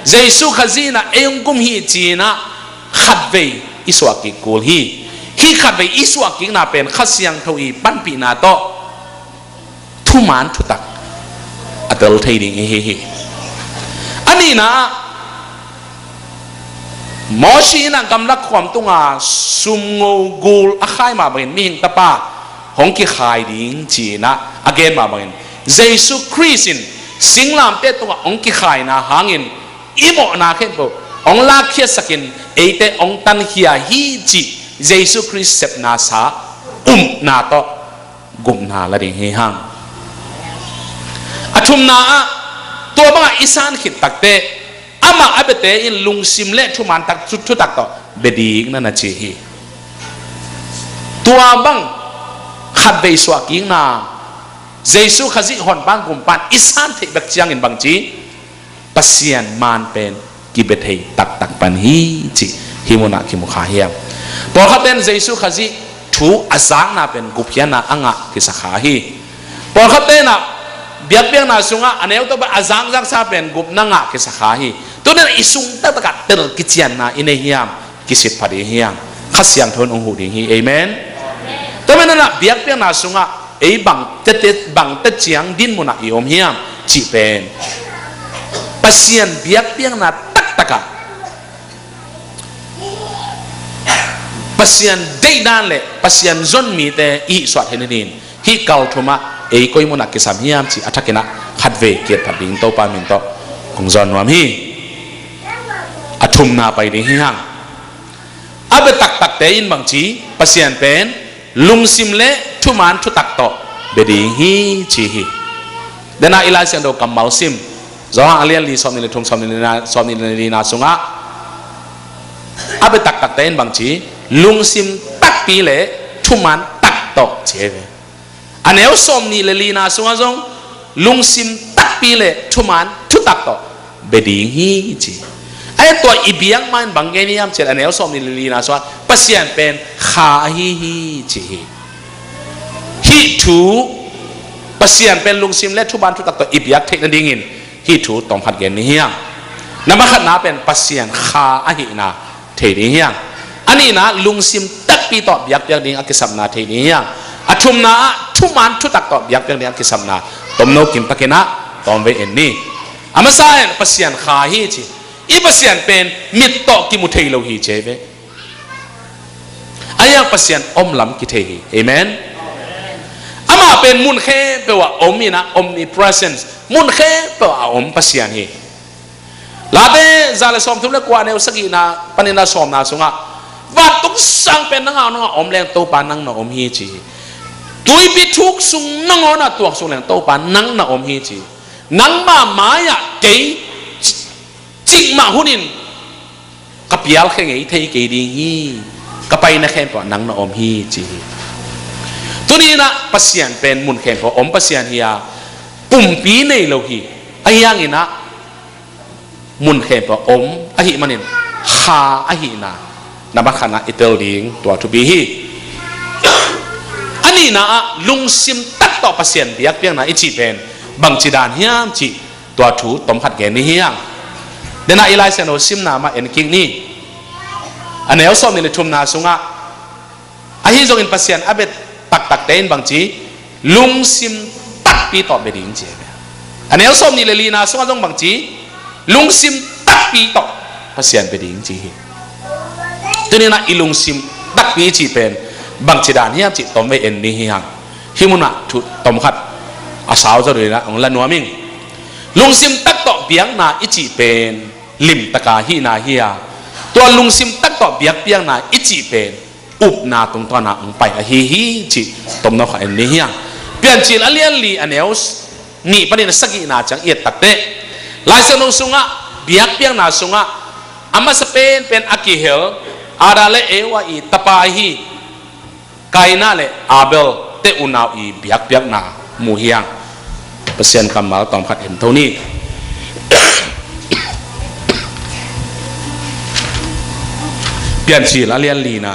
jesu khazi na eung kum hi china khat be iswa ki ko hi khi khat be iswa ki na pen khasiang thoi pan pi na to thu man thu tak atal thei ding hi ani na Moshi na gamlak kwam tunga sumngo gul akhai ma bangin mihing tapa hongki khai ding china again ma bangin Jesu Christin singlam te tunga hongki khai na hangin imo na khen po ong la khia sakin eite ong tan hia hi chi Jesu Christ sep na sa na to gum na la ding he hang athum na to ba isan khit takte ama abete in lungsim le thuman tak chu tak to bedik na na chi hi tua bang khat be swa king na Jesu khazi hon bang kum pan isan the bek chiang in bang chi pasian man pen ki bethei tak tak pan hi chi himuna ki mukha hiam por khaten Jesu khazi thu azang na pen guphiana anga ki sakha hi por khaten na biak biak na sunga aneu to ba azang zak sa pen gup na nga ki sakha hi tu nên isung tak tak ter kichian na ine hiam kisit phadi hiam khasiang thon ong hu ding hi amen to men na biak biak na sunga ei bang te chiang din muna I om hiam chi pen pasian biak biak na tak taka pasian dei dan le pasian zon mi te I swat henin hi kal thuma ei koi muna kisam hiam chi athakena khatve kiet phading to pa min to kong zon wam hi athum na pai ding hang abe tak tak te in bang chi pasian pen lungsim le thuman thu tak to be ding hi chi hi dena ila sian do kamal sim zo alian li som ni le thum som ni na sunga abe tak tak te in bang chi lungsim tak pi le thuman tak to che ve aneu som ni le li na sunga zong lungsim tak pi le thuman thu tak to be ding hi chi aiตัวibiang man bangeniam chen anel som ni li na so pasian pen kha hi chi hi thu pasian pen lungsim le thu ban thu tak to ibiak thek na dingin hi thu tong khat gen ni hiang nama khat na pen pasian kha a hi na thei ni hiang ani na lungsim tak pi to biak biak ding akisam na thei ni hiang athum na thu man thu tak to biak biak ding akisam na tomno kim pakena tomve en ni amasaen pasian kha hi chi ipasian pen mit to ki mu thei lo hi cheve ayang pasian om lam ki thei hi amen ama pen mun khe pe wa omina omnipresence mun khe pe wa om pasian hi lade zale som thum le kwa ne usagi na panina som na sunga wa tuk sang pen na nga om leng to pa nang na om hi chi tui bi thuk sung nang ona tuak sung leng to pa nang na om hi chi nang ma maya ke ching ma hunin kapial khe ngei thei ke ding hi kapai na khem pa nang na om hi chi tuni na pasian pen mun khem pa om pasian hiya pumpi nei lo hi ayang ina mun khem pa om a hi manin kha a hi na nabat khana itel ding to to bi hi ani na lungsim tak to pasian biak piang na ichi pen bang chidan hiam chi to thu tom khat ge ni hiang dena ilai seno sim na ma en king ni anel som ni le thum na sunga ahi jong in pasian abet tak tak ten bang chi lung sim tak pi to be ding che anel som ni le li na sunga jong bang chi lung sim tak pi to pasian be ding chi tunina ilung sim tak pi chi pen bang chi dan hiam chi tom ve en ni hang himuna thu tom khat asaw zo re na ong la nuaming lung sim tak to biang na ichi pen ลิมตะกาฮีนาเฮียตัวลุงซิมตักต่อเบียกเปียงนาอิจิเป็นอุบนาตรงตัวนาองไปอะฮีฮีจิตมนกเอ็นนี่เฮียเปลี่ยนจิลอเลียนลีอันเอลส์นี่ปนินสกินาจังเอียดตักเตะลายเซนุสุงะเบียกเปียงนาสุงะอามาสเปนเป็นอากิเฮลอาราเลเอวาอีตะปาฮีไกนาเลอาเบลเตอุนาวอีเบียกเปียงนามูเฮียงเปอร์เซ็นต์กำมาตอมขัดเห็นเท่านี้เปลี่ยนชีละเลียนลีนะ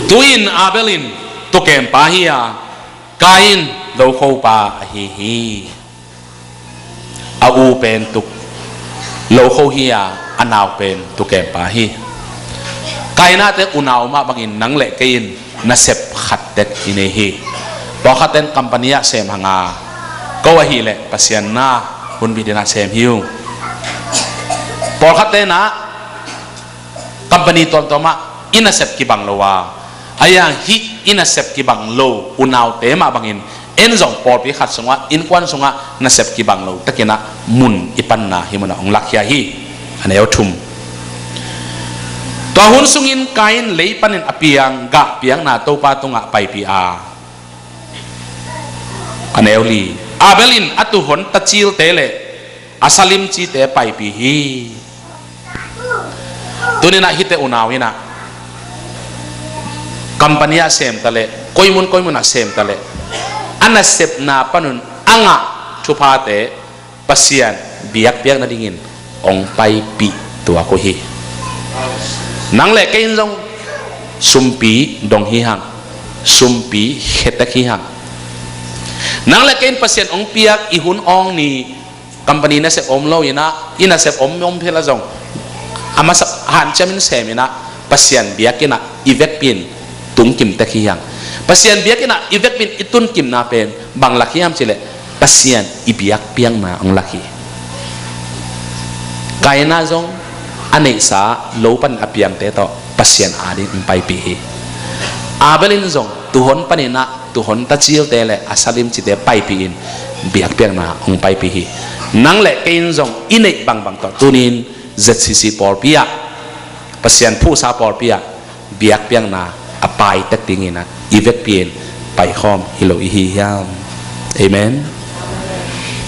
ตุอินอาเบลินตุเกมปาฮียกาอินโลโคปาฮีฮีอาอูเป็นตุกโลโคฮียอันาวเป็นตุเกมปาฮีกายน่าเตอุนาวมาบางอินนังเล็กอินนัสเซบขัดเด็ดอินฮีพอขัดเด็ดคัมปานีเซมหางาก็ว่าฮีเล็กปัสยันนาบุญบิดาเซมฮิวพอขัดเด็ดนะคัมปานีตัวมาอินัสเซบกิบังโลวาอายังฮิอินัสเซบกิบังโลอุนาวเตมาบางอินเอ็นจงพอพิขัดสงะอินควันสงะนัสเซบกิบังโลตะกินะมุนอิปันนาฮิมันองลักยาฮีอันนี้เอาทุ่มตัวหุ่นสุงินกายนเลยปันินอภิยังกะเปียงนาโตปาตงะไปปีอาอันเอลีอาเบลินอัตุหนตัจิลเตเลอาซาลิมจีเตไปปีฮีตัวนี้นะฮิตเตอุนาวินะคัมปานีเซมตะเลคอยมุนนะเซมตะเลอันนั้นเซปนาปนุนอ่างะชุพาเตปัสยันเบียกเปียกนาดิ่งินองไปปีตัวโคฮีนังเล็กอินจงสุมปีดงฮิฮังสุมปีเฮตฮิฮังนังเล็กอินปัสยันองเปียกอีหุนองนี่คัมปานีน่ะเซปอมโลยินะอิน่ะเซปอมเพลาจงอามาหันจามินเซมินะปัสยันเบียกินะอีเวกปินตุงกิมตะฮิฮังปัสยันเบียกินะอีเวกปินอิตุนกิมนาเป็นบางลักฮิฮัมเจเลปัสยันอีเบียกเปียงนาองลักฮิกายนาจงอันนี้สาโลปันอภิยังเตต่อปัสยันอาดินไปปีอาเบลินจงตุหนปันินะตุหนตัจิลเตเลอาซาลิมจิเตไปปีอินเบียกเปียงนาองไปปีนังเล็กอินจงอินเอกบางต่อตุนินเจ็ดสิปอร์ปียปัสยันผู้สาปอร์ปียเบียกเปียงนาอปายตักติงินะอีเวกเปียนไปคอมฮิโลอิฮิยามเอเมน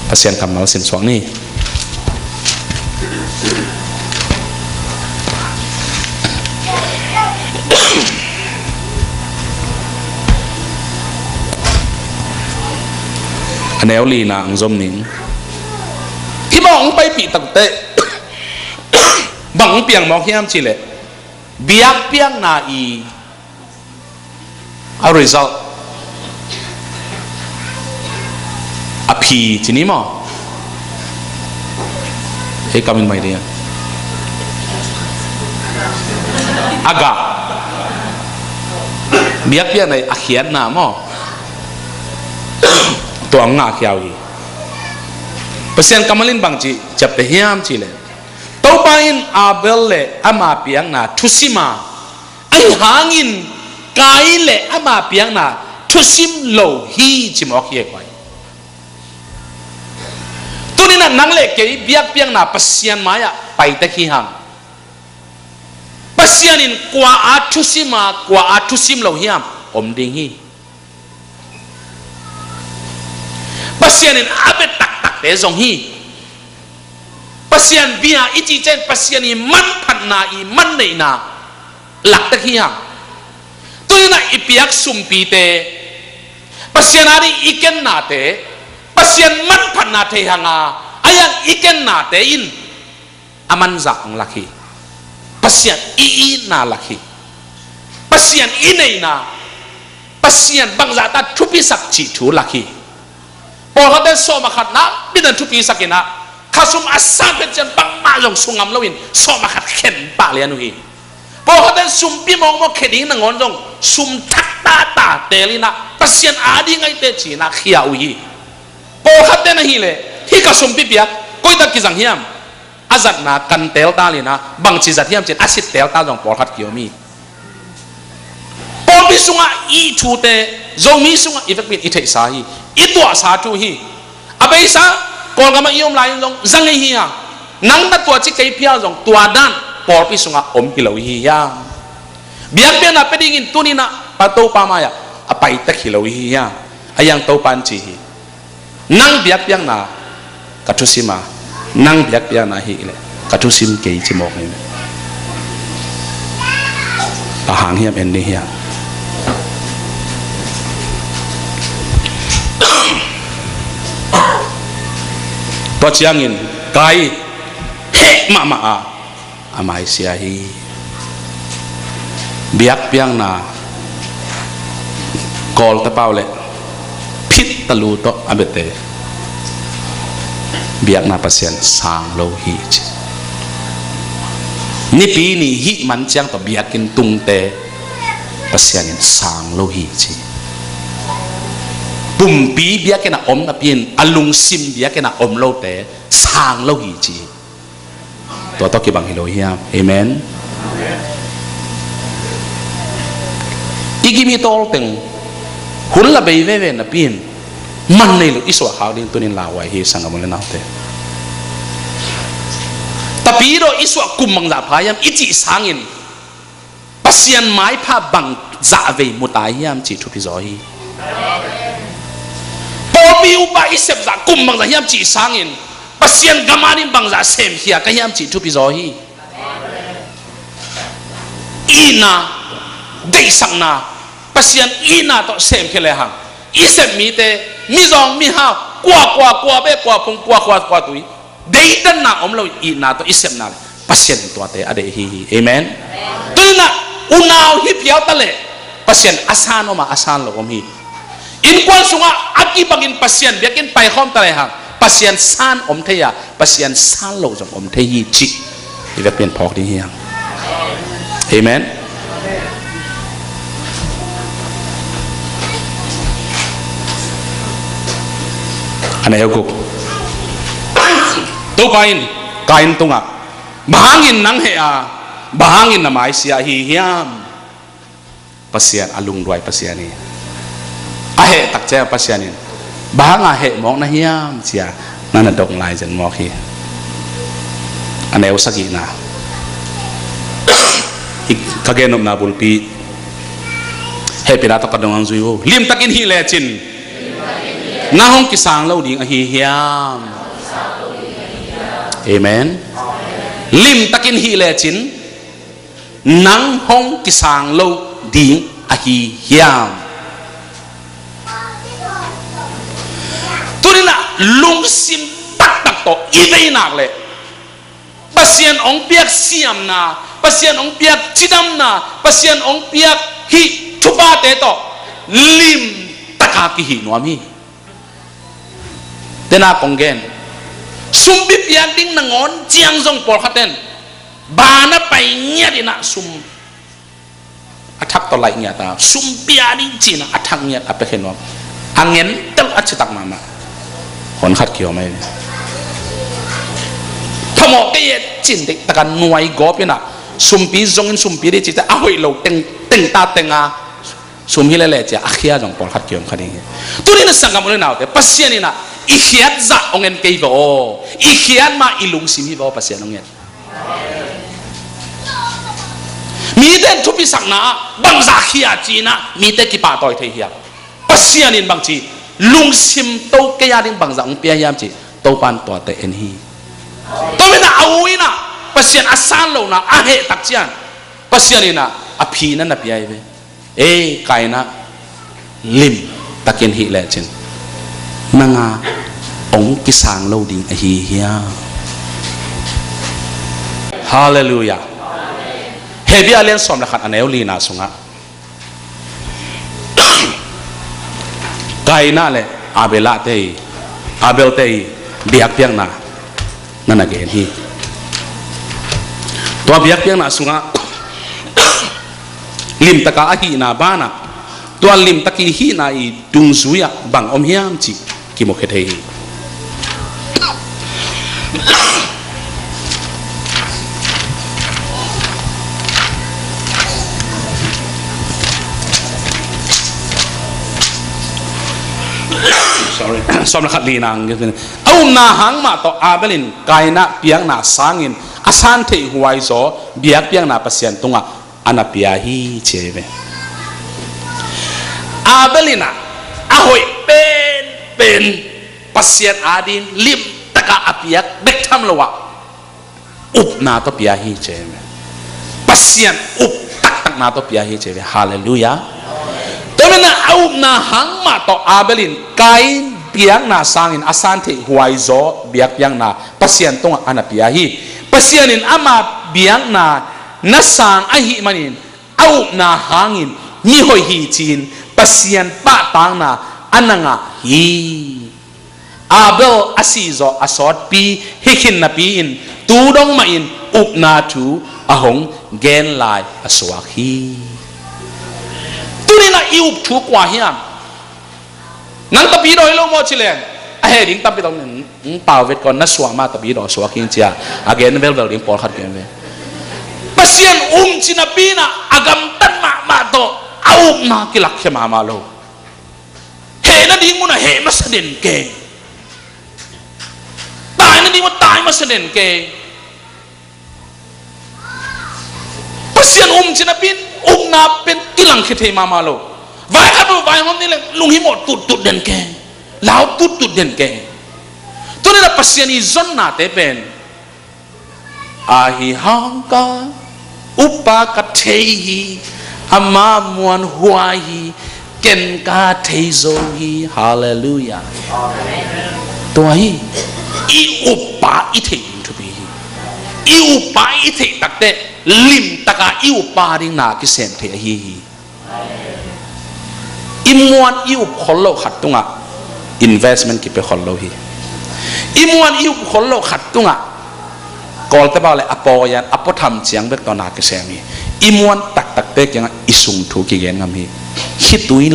ปัสยันคำนั้นสินสวงนี่อันนี้ลีนางจมนิงที่มองไปปีตั้งแต่บังเปียงมองที่น้ำชิเลเบียกเปียงนาอีเอา result อภิจีนี่มั้งเฮ้ยกำมินไม่ดีอ่ะอากาเบียกเปียงในอาเขียนนามั้งตัวงาเขียวอีเปอร์เซ็นต์กำมะลินบางจีจับแต่เฮียมจีเลยตัวไปอินอาเบลเลอามาเปียงนาทุสิมาไอหางินกายเลอามาเปียงนาทุสิมโลฮีจิมออกเยกไว้ตัวนี้นั่งเล็กเกี่ยเบียกเปียงนาเปอร์เซ็นต์มาอะไปแต่ขี้หังเปอร์เซ็นต์อินกว่าอาทุสิมากว่าอาทุสิมโลฮีมอมดิ่งฮีpasien in abet tak de zong hi pasien bia iti chen pasien i man phan na i man nei na lak tak hi hang tu na ipiak sumpi te pasien ari iken na te pasien man phan na the hanga ayang iken na te in aman zak ang laki pasien i na laki pasien i nei na pasien bang zata thupi sak chi thu lakiพอเขาได้โซมาขัดนะนี่นั่นทุกปีสักนะข้าสมอาสาเป็นจันบังมาลงสุงามลวินโซมาขัดเข็นปากเลียนุฮีพอเขาได้ซุ่มปีมองมองเข็นดิ้งนั่งงอนจงซุ่มทักตาเตลินะปัสยันอาดีไงเตจีนะขี้เอาฮีพอเขาได้นะฮีเลยที่ข้าสมปีเปียกก็ได้กิจังเฮียมอาจัดนะกันเตลตาเลยนะบางชีจัดเฮียมเจ็ดอาศิเตลตาจงพอเขาเกี่ยวมีพอ bi sunga i thu te zomi sunga i vek i thei sa hi i tua sa tu hi abai sa kol gama iom lai long zangai hi ya nang na tua chi kai pia jong tua dan por pi sunga om hi lo hi ya biak pe na peding in tunina pato pa maya apai tak hi lo hi ya ayang to pan chi hi nang biak piang na katusima nang biak piang na hi le katusim ke chi mok ni a hang hiam en ni hi to chiang in kai he ma a amai sia hi biak piang na kol ta pau le phit talu to abete biak na pasien sang lo hi ni pi ni hi man chiang to biakin tung te pasien sang lo hi chi bum pi biakin na om na pin alung sim biakin na om lo te sang lo hi chi to ki bang hi lo hi amen igimi tol teng hun la bei ve na pin man nei lu iswa haw ding tunin la wai hi sangam le naute tapi ro iswa kumang za phayam ichi sangin pasian mai pha bang za ve mutayam chi thu pi zo hi popi upa isep za kumang za hiam chi sangin pasian gamanin bang za sem hia ka hiam chi thu pi zo hi ina dei sang na pasian ina to sem khele hang isep mi te mi zong mi ha kwa be kwa pung kwa tui dei tan na om lo ina to isep na pasien to te ade hi amen tuina unaw hi piao tale pasien asan ma asan lo om hi in kwal sunga aki bagin pasien biakin pai khom tale hang pasien san om theya pasien san lo jong om the hi chi ibe pen phok di hi amen anay ko to kain tunga bahangin nang he a bahangin na mai sia hi hiam pasian alung duai pasiani ahe tak cha pasianin bahanga he mok na hiam sia nana dong lai jan mok hi anay usagi na kagenom na bulpi he pira to kadong ang zuyo lim takin hi le chin na hong kisang lo ding hi hiam amen lim takin hi le chin nang hong kisang lo ding hi hiam turina lung sim tak to ivei nak le pasien ong piak siam na pasien ong piak chidam na pasien ong piak hi thupa te to lim taka ki hi noami tena konggen sumbi pian ding nangon jiang zong por khaten bana pai nya dina sum athak to lai nya ta sum pia ding china athak nya apekhenom angen tel achitak mama hon khat kyo mai thamo ke ye chin dik takan nuai gopina sumpi zong in sumpi ri chi ta ahoi lo teng ta tenga sum hi le le cha akhia jong por khat kyom khani turin sangam le naute pasianina ikhiat za ongen kei bo ikhiat ma ilung simi bo pasian ongen mi den thupi sakna bang za khia china mi te ki pa toy thei hia pasianin bang chi lung sim to ke ya ding bang za ong pia yam chi to pan to te en hi to me na awina pasian asan lo na ahe tak chian pasianina aphi na na pia be kaina lim takin hi le chen nanga ong kisang lo ding hi hia hallelujah hebi alen som la khat aneu li na sunga kaina le abela te abel te biak piang na nana ge hi to biak piang na sunga lim taka hi na bana to lim taki hi na I dung zuya bang om hiam chi ki mo khethe hi sorry สมรขัดลีนางกันเอาหน้าหางมาต่ออาเบลินกายน่ะเปียงน่ะสางอินอาสันเทหัวไอโซเบียกเปียงน่ะปัสยันตุงอ่ะอันน่ะเปียฮีเจเวอาเบลินะอาหอยเป็นปัสยันอาดินลิมตะกะอาเปียกเด็กทำละวะอุบนาตัวเปียฮีเจเวปัสยันอุบตักนาตัวเปียฮีเจเวฮาเลลูยาแต่เมื่อเอาหน้าหางมาต่ออาเบลินกายเปียงน่ะสางอินอาสันเทหัวไอโซเบียกเปียงน่ะปัสยันตุงอ่ะอันน่ะเปียฮีปัสยันินอามาเบียงน่ะนัสางไอหิมันินเอาหน้าหางอินมีหอยฮีจีนปัสยันปะตังน่ะอันนั้นอ่ะฮีอาเบลอาศิโซอาสอดปีฮิคินน่ะปีอินตูดงมาอินอุบนาทูอาหงเกนไลอาสวาฮีตัวนี้น่ะอิวถูกกว่าเฮียนั่นตะปีดอยลงมอชิเลนเฮ้ยดิ้งตะปีดอยนี่ป่าวเวทก่อนนัสวามาตะปีดอยสวาคิงเจียอาเกนเวลดิ้งปอลขัดเกนเวปัสยันชินาปีน่ะอากำตันมาโตเอามากิลักเขมาโลเฮ้นั่นดิ้งมันน่ะเฮ้มาเสด็จเกตายนั่นดิ้งมันตายมาเสด็จเกปัสยันชินาปีน่ะเป็นกิลังเขเทมาโลวายครับวายมันนี่เลยลุงหิมตุดเด่นแกแล้วตุดเด่นแกตัวนี้เราปัสยานีจนน่าเตเป็นอาหิฮังกาอุปากะเทฮีอามามวนหัวฮีเกนกาเทโซฮีฮาเลลูยาตัวฮีอีอุปาอิเทอินทุบีอีอุปาอิเทตักเตลิมตะกาอีอุปาดิงนากิเซนเทฮีอิมวนอิวขลโลขัดตุงะ investment กิเปขลโลฮีอิมวนอิวขลโลขัดตุงะกอลตะบ่าวเลยอปอยันอปอทำเจียงเบกตอนนาเกษมีอิมวนตักเตกยังอิสุงถูกิเกนงามีคิดตุย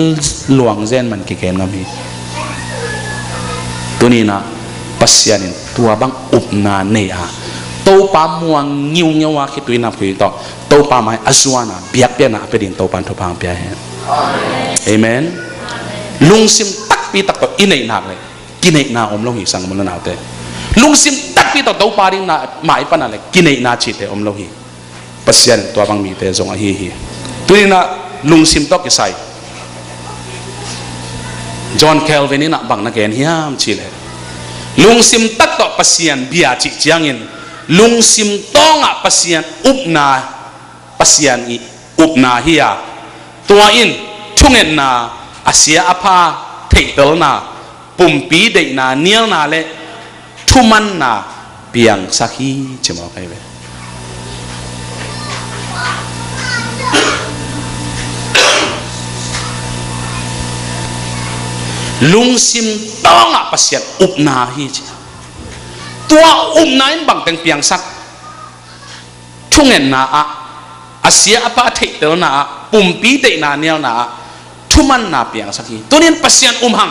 หลวงเซนมันกิเกนงามีตัวนี้นะปัสยานินตัวบังอุบนาเนียโตปามวงงิวเงวะคิดตุยนับคือต่อโตปาไม้อสวานะเบียกเปียนะเป็นดินโตปันทุพังเปียเห็นเอเมนลุงซิมตักปีตักต่ออินเนนักเลยกินเนนาอมลงหิสังมันนาเตลุงซิมตักปีต่อเต้าปาริงนาหมายปันอะไรกินเนนาชิเตอมลงหิปัสยันตัวบังมีเตจงอหิหิตัวนี้นะลุงซิมตอกกิไซจอห์นเคลวินนี่นะบังนักเรียนฮิยามชิเลลุงซิมตักต่อปัสยันเบียจิจียงอินลุงซิมต้องอ่ะปัสยันอุบนาปัสยันอีอุบนาฮิยาตัวอินทุ่งเงินนาอาเซียอาภาเทตลนาปุ่มปีเดนาเนียลนาเลทุมันนาเปียงสักฮีจะมองใครเว้ลุงซิมต้องอ่ะปัสยันอุบนาฮีตัวอุบนาอินบังเต็งเปียงสักทุ่งเงินนาอาเซียอาภาเทตลนาปุ่มปีเดนาเนียลนาทุมันนาเปียงสักทีตัวนี้ปัสยันหัง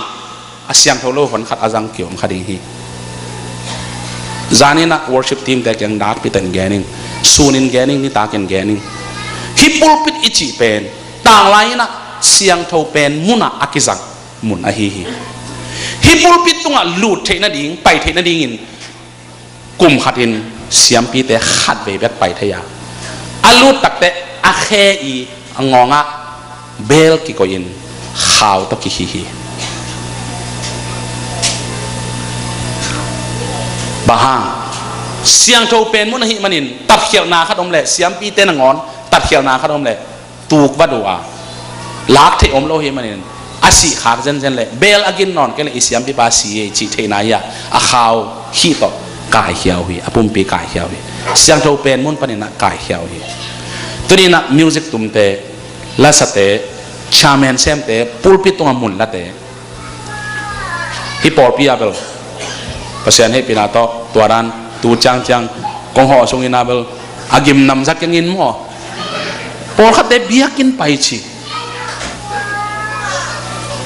อาเซียนทโลฝันขัดอาจังเกี่ยวขัดฮีจานี่นะ worship team แต่ยังดักพิตันแกนิงซูนินแกนิงนี่ตาเกนแกนิงฮิปุลปิดอิจิเป็นต่างไลนะเสียงทเป็นมุนะอากิจังมุนอาฮีฮิปุลปิดตรงอ่ะลูดเทนดิ่งไปเทนดิ่งอินกลุ่มขัดอินเสียมปีแต่ขัดเบบไปทยาอาลูดตักแต่อาเคอีงองะเบลกิโกอินข่าวตกิฮีบาฮาเสียงโทเป็นมุนหิมันินตัดเขียวนาขดมเละเสียมปีเตนงอนตัดเขียวนาขดมเละตูกวัดดัวลักเทอมโลหิมันินอาศิขากเจนเละเบลอากินนอนก็เลยเสียมปีบาสีจีเทนายะอาข่าวขี้ตกกายเขียวฮีอาปุ่มปีกายเขียวฮีเสียงโทเป็นมุนปนินะกายเขียวฮีตัวนี้นะมิวสิกตุ่มเตลาสเตชาแมนเซมเตปูลปิตตรงมุนละเตฮิปอร์ปีอาเบลภาษาให้ปีนาโตตัวรันตูจังกองห่อทรงอินาเบลอากิมนำสักยังอินมั่วพอขัดเดบียกินไปชี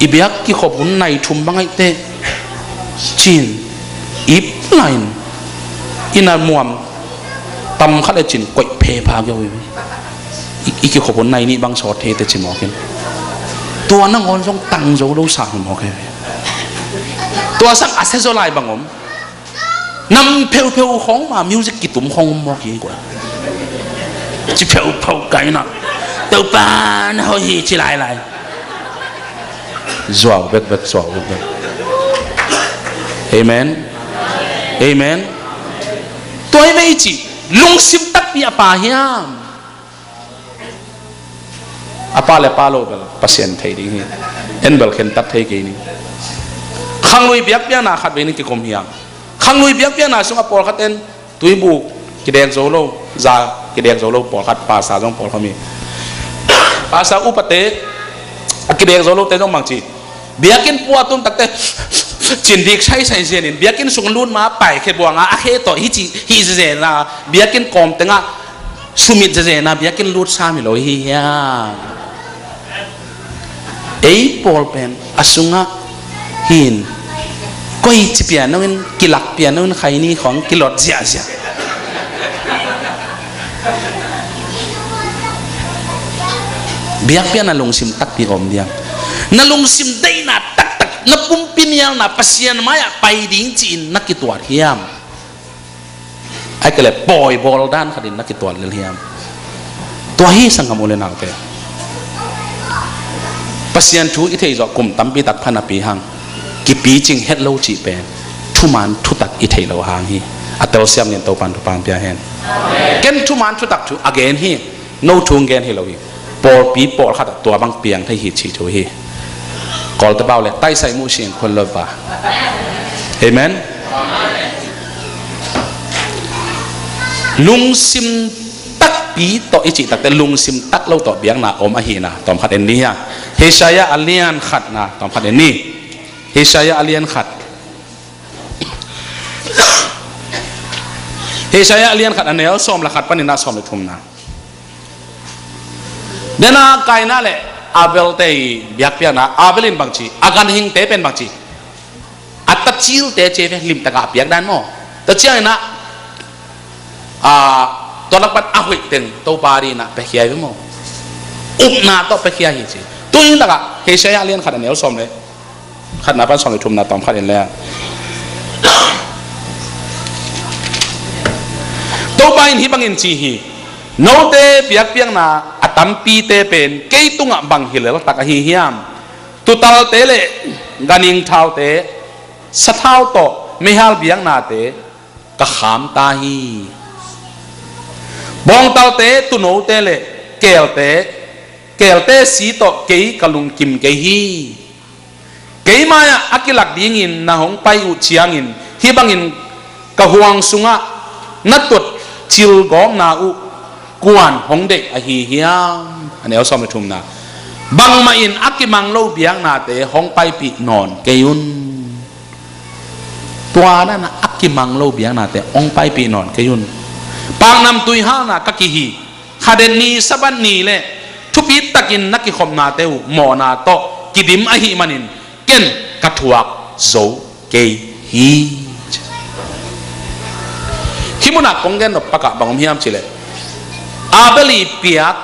อีบียกิขบุนในทุ่มบังไอเตจีนอีปไลน์อินามัวมตำขัดเดจินกวยเพพากอยู่อีกิขบุนในนี่บางสอดเทเตจิมอกินตัวนั่งอ่อนทรงตังโจลูสามหมอแค่ ตัวสักอาเซโซไลบังอมนำเพลวของมามิวสิกกิตุมของมอกี่กว่าจะเพลวกันนะตัวปานเขาฮีชิไลจวบเบ็ดจวบเบ็ดเอเมนเอเมนตัวไม่จีลุงซิมตักปีอาปาเฮียมอาปาเลปาโลเบลพัศยันไทยดีนี่เอ็นเบลเข็นตักไทยกี่นี่ขังลุยเบียกเบียนาขัดเบนิกิคมเฮียมขังลุยเบียกเบียนาสุงปอลขัดเอ็นตุยบุกกิเดงโซโลซากิเดงโซโลปอลขัดภาษาจงปอลเขามีภาษาอุปเตกิเดงโซโลเตต้องบางจีเบียกินปัวตุ้มตักเตจินดีใช้ใส่เจนินเบียกินสุงลุนมาไปแค่บัวงาอาเคโตฮิเจนะเบียกินกอมเตงะสุมิเจนะเบียกินลูดซามิโลฮิยาเอปอลเป็นอสุงะหินก็อีจิเปียนั่นกิลักเปียนั่นใครนี่ของกิลอดเสียเบียกเปียน่ะลงซิมตักปีอมเดียงน่ะลงซิมได้น่ะตักน่ะปุ่มปีนี้น่ะปัสยันมาอยากไปดิ้งจีนนักกิตัวเทียมไอ้ก็เลยปล่อยบอลด้านขัดินนักกิตัวเทียมตัวฮีสังคมอุเลนักเตะปัสยันทูอิเทยจอกลุ่มตั้มปีตักพันปีหังกิปีจิงเฮ็ดโลจีเป็นทุมันทุตักอิเทยโลหางฮีอัตเตอร์เซียมเนี่ยตัวปันทุปันเปียเห็นเกินทุมันทุตักทุอเกนฮีโนทุงเกนฮีโลฮีปอลปีปอลขัดตัวบางเปียงที่หิดชีทูฮีกอลตะเบาเลยใต้ใส่มูเชียงคนเลิฟว่ะเอเมนลุงซิมตักปีต่ออิจิตักแต่ลุงซิมตักเล่าต่อเบียงนาอมอหีนาตอมขัดเอ็นนี่ฮะเฮชายาอัลเลียนขัดนาตอมขัดเอ็นนี่เฮชายาอัลเลียนขัดเฮชายาอัลเลียนขัดอันเนี้ยซ้อมละขัดปนินาซ้อมเลยทุ่มนาเดน่าไกน่าเลยอาเบลเตยเบียกเปียนะอาเบลินบางทีอาการหิงเตเป็นบางทีอัตชิลเตเจเวลิมตะกาเปียกด้านโม่แต่เจ้านะตัวลักบัดอาหุยเต็นตัวบารีนะไปเขียนโม่อุบนาตัวไปเขียนจีตัวนี้ตะกาเฮชายาเลียนขัดเนียวสมเลยขัดนาปันสมเลยทุ่มนาตอมขัดเนียแล้วตัวบารินที่บางอินจีฮีโนเตเปียกเปียงนาอัตัมปีเตเป็นเกยตุงะบังฮิเลลตักฮิฮิยามตุตัลเตเลกานิงเท้าเตสะเท้าโตไม่ฮัลเบียงนาเตกะขามตาฮีบองตัลเตตุโนเตเลเกลเตสีโตเกยกะลุงกิมเกยฮีเกยมายะอักิลักดิงินนาหงไปอุเชียงินที่บังอินกะหวงสุงะนัดตุดชิลกองนาอุกวนหงเด็กอหิฮิยามอันนี้เอาซ้อมไปทุ่มนะบังมาอินอักกิมังโลเบียงนาเตหงไปปีนอนเกยุนตัวนั้นนะอักกิมังโลเบียงนาเตหงไปปีนอนเกยุนปางนำตุยห้านะกักกิฮีขาเดนีสบันนีเลทุปีตะกินนักกิคมนาเตวหมอนาโตกิดิมอหิมันินเก่นกัทวักโซเกฮีที่มุนักกงเกนนปะกะบังมิยามชิเลอาเบลีเปียก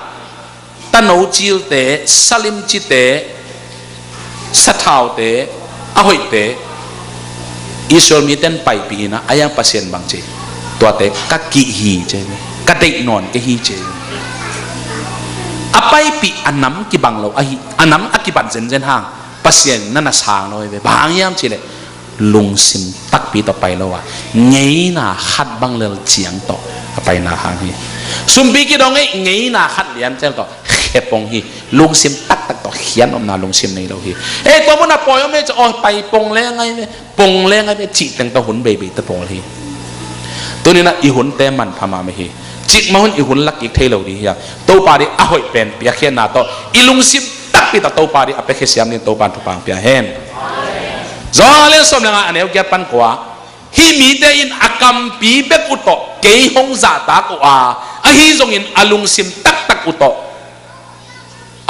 ตะโนจิลเตสลิมจิเตสะเทาเตอหอยเตอิสราเอลมีเต้นไปปีนะอายังปัสเซียนบางเจตัวเตกักกิฮีเจกัดเด็กนอนกฮีเจอไปปีอันน้ำกิบังเราอหิอันน้ำอกิบันเซนเซนห่างปัสเซียนนั่นน่ะสางเลยไปบางยามชิเลลุงซิมตักปีต่อไปแล้วว่าไงน่ะขัดบังเลลเจียงต่อไปนาหางฮีสุมปีกิดองไงน่ะขัดเลียนเจ้าต่อเขปงฮีลุงซิมตักต่อเขียนออกมาลุงซิมในเราฮีตัวมันน่ะปล่อยไม่จะไปปงแรงไงปงแรงไงจีแต่งตัวหุ่นเบบีตะปงฮีตัวนี้นะอีหุ่นเต็มมันพม่าไม่ฮีจิกมาหุ่นอีหุ่นลักอีกเทเราดีฮีตัวปาริอ้อยเป็นเปียกเขียนนาต่ออีลุงซิมตักปีต่อตัวปาริอเปกเสียมนี่ตัวปานทุปังเปียเห็นจอเล่นสมยังอันนี้เกี่ยวปันกว่าฮิมีเดอินอากัมปีเบกอุตโตเกยฮงซาตากว่าอฮิจงอินอลุงซิมตักอุตโต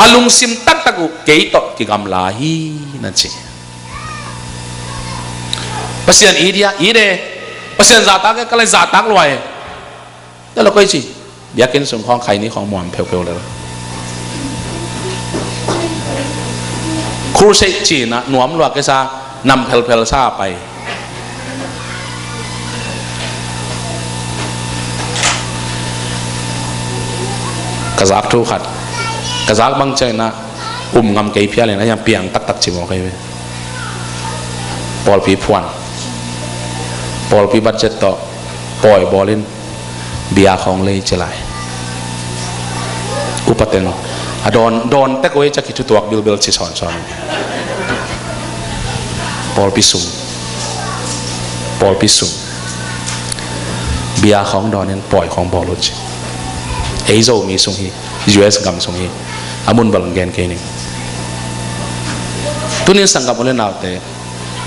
อลุงซิมตักอุเกยโตกิกำลาฮีนั่นสิภาษาอินเดียอีเดภาษาซาตากก็เลยซาตากรวยแล้วเราก็จีอยากกินส่วนของไข่นี้ของหมอนเพลวๆเลยครูเซจีนะหนวมหลวกก็ซา นำเพลซาไปกระซักทุกขัดกระซักบางใจนะงำเกยเพียเลยนะยังเปียงตักจิมออกไปปอลปีพวนปอลปีบัดเจ็ตต่อปล่อยบอลินเบียของเลยจะไหลอุปเทนโดนแต่ก็จะคิดตัวบิลเบลชิสอนปอลปีสุ่มเบียของโดนนั้นปล่อยของบอลลุชเอโซมีส่งฮีUS กำส่งฮีอามุนบอลเกนเกนิตัวนี้สังกัดบริษัทเต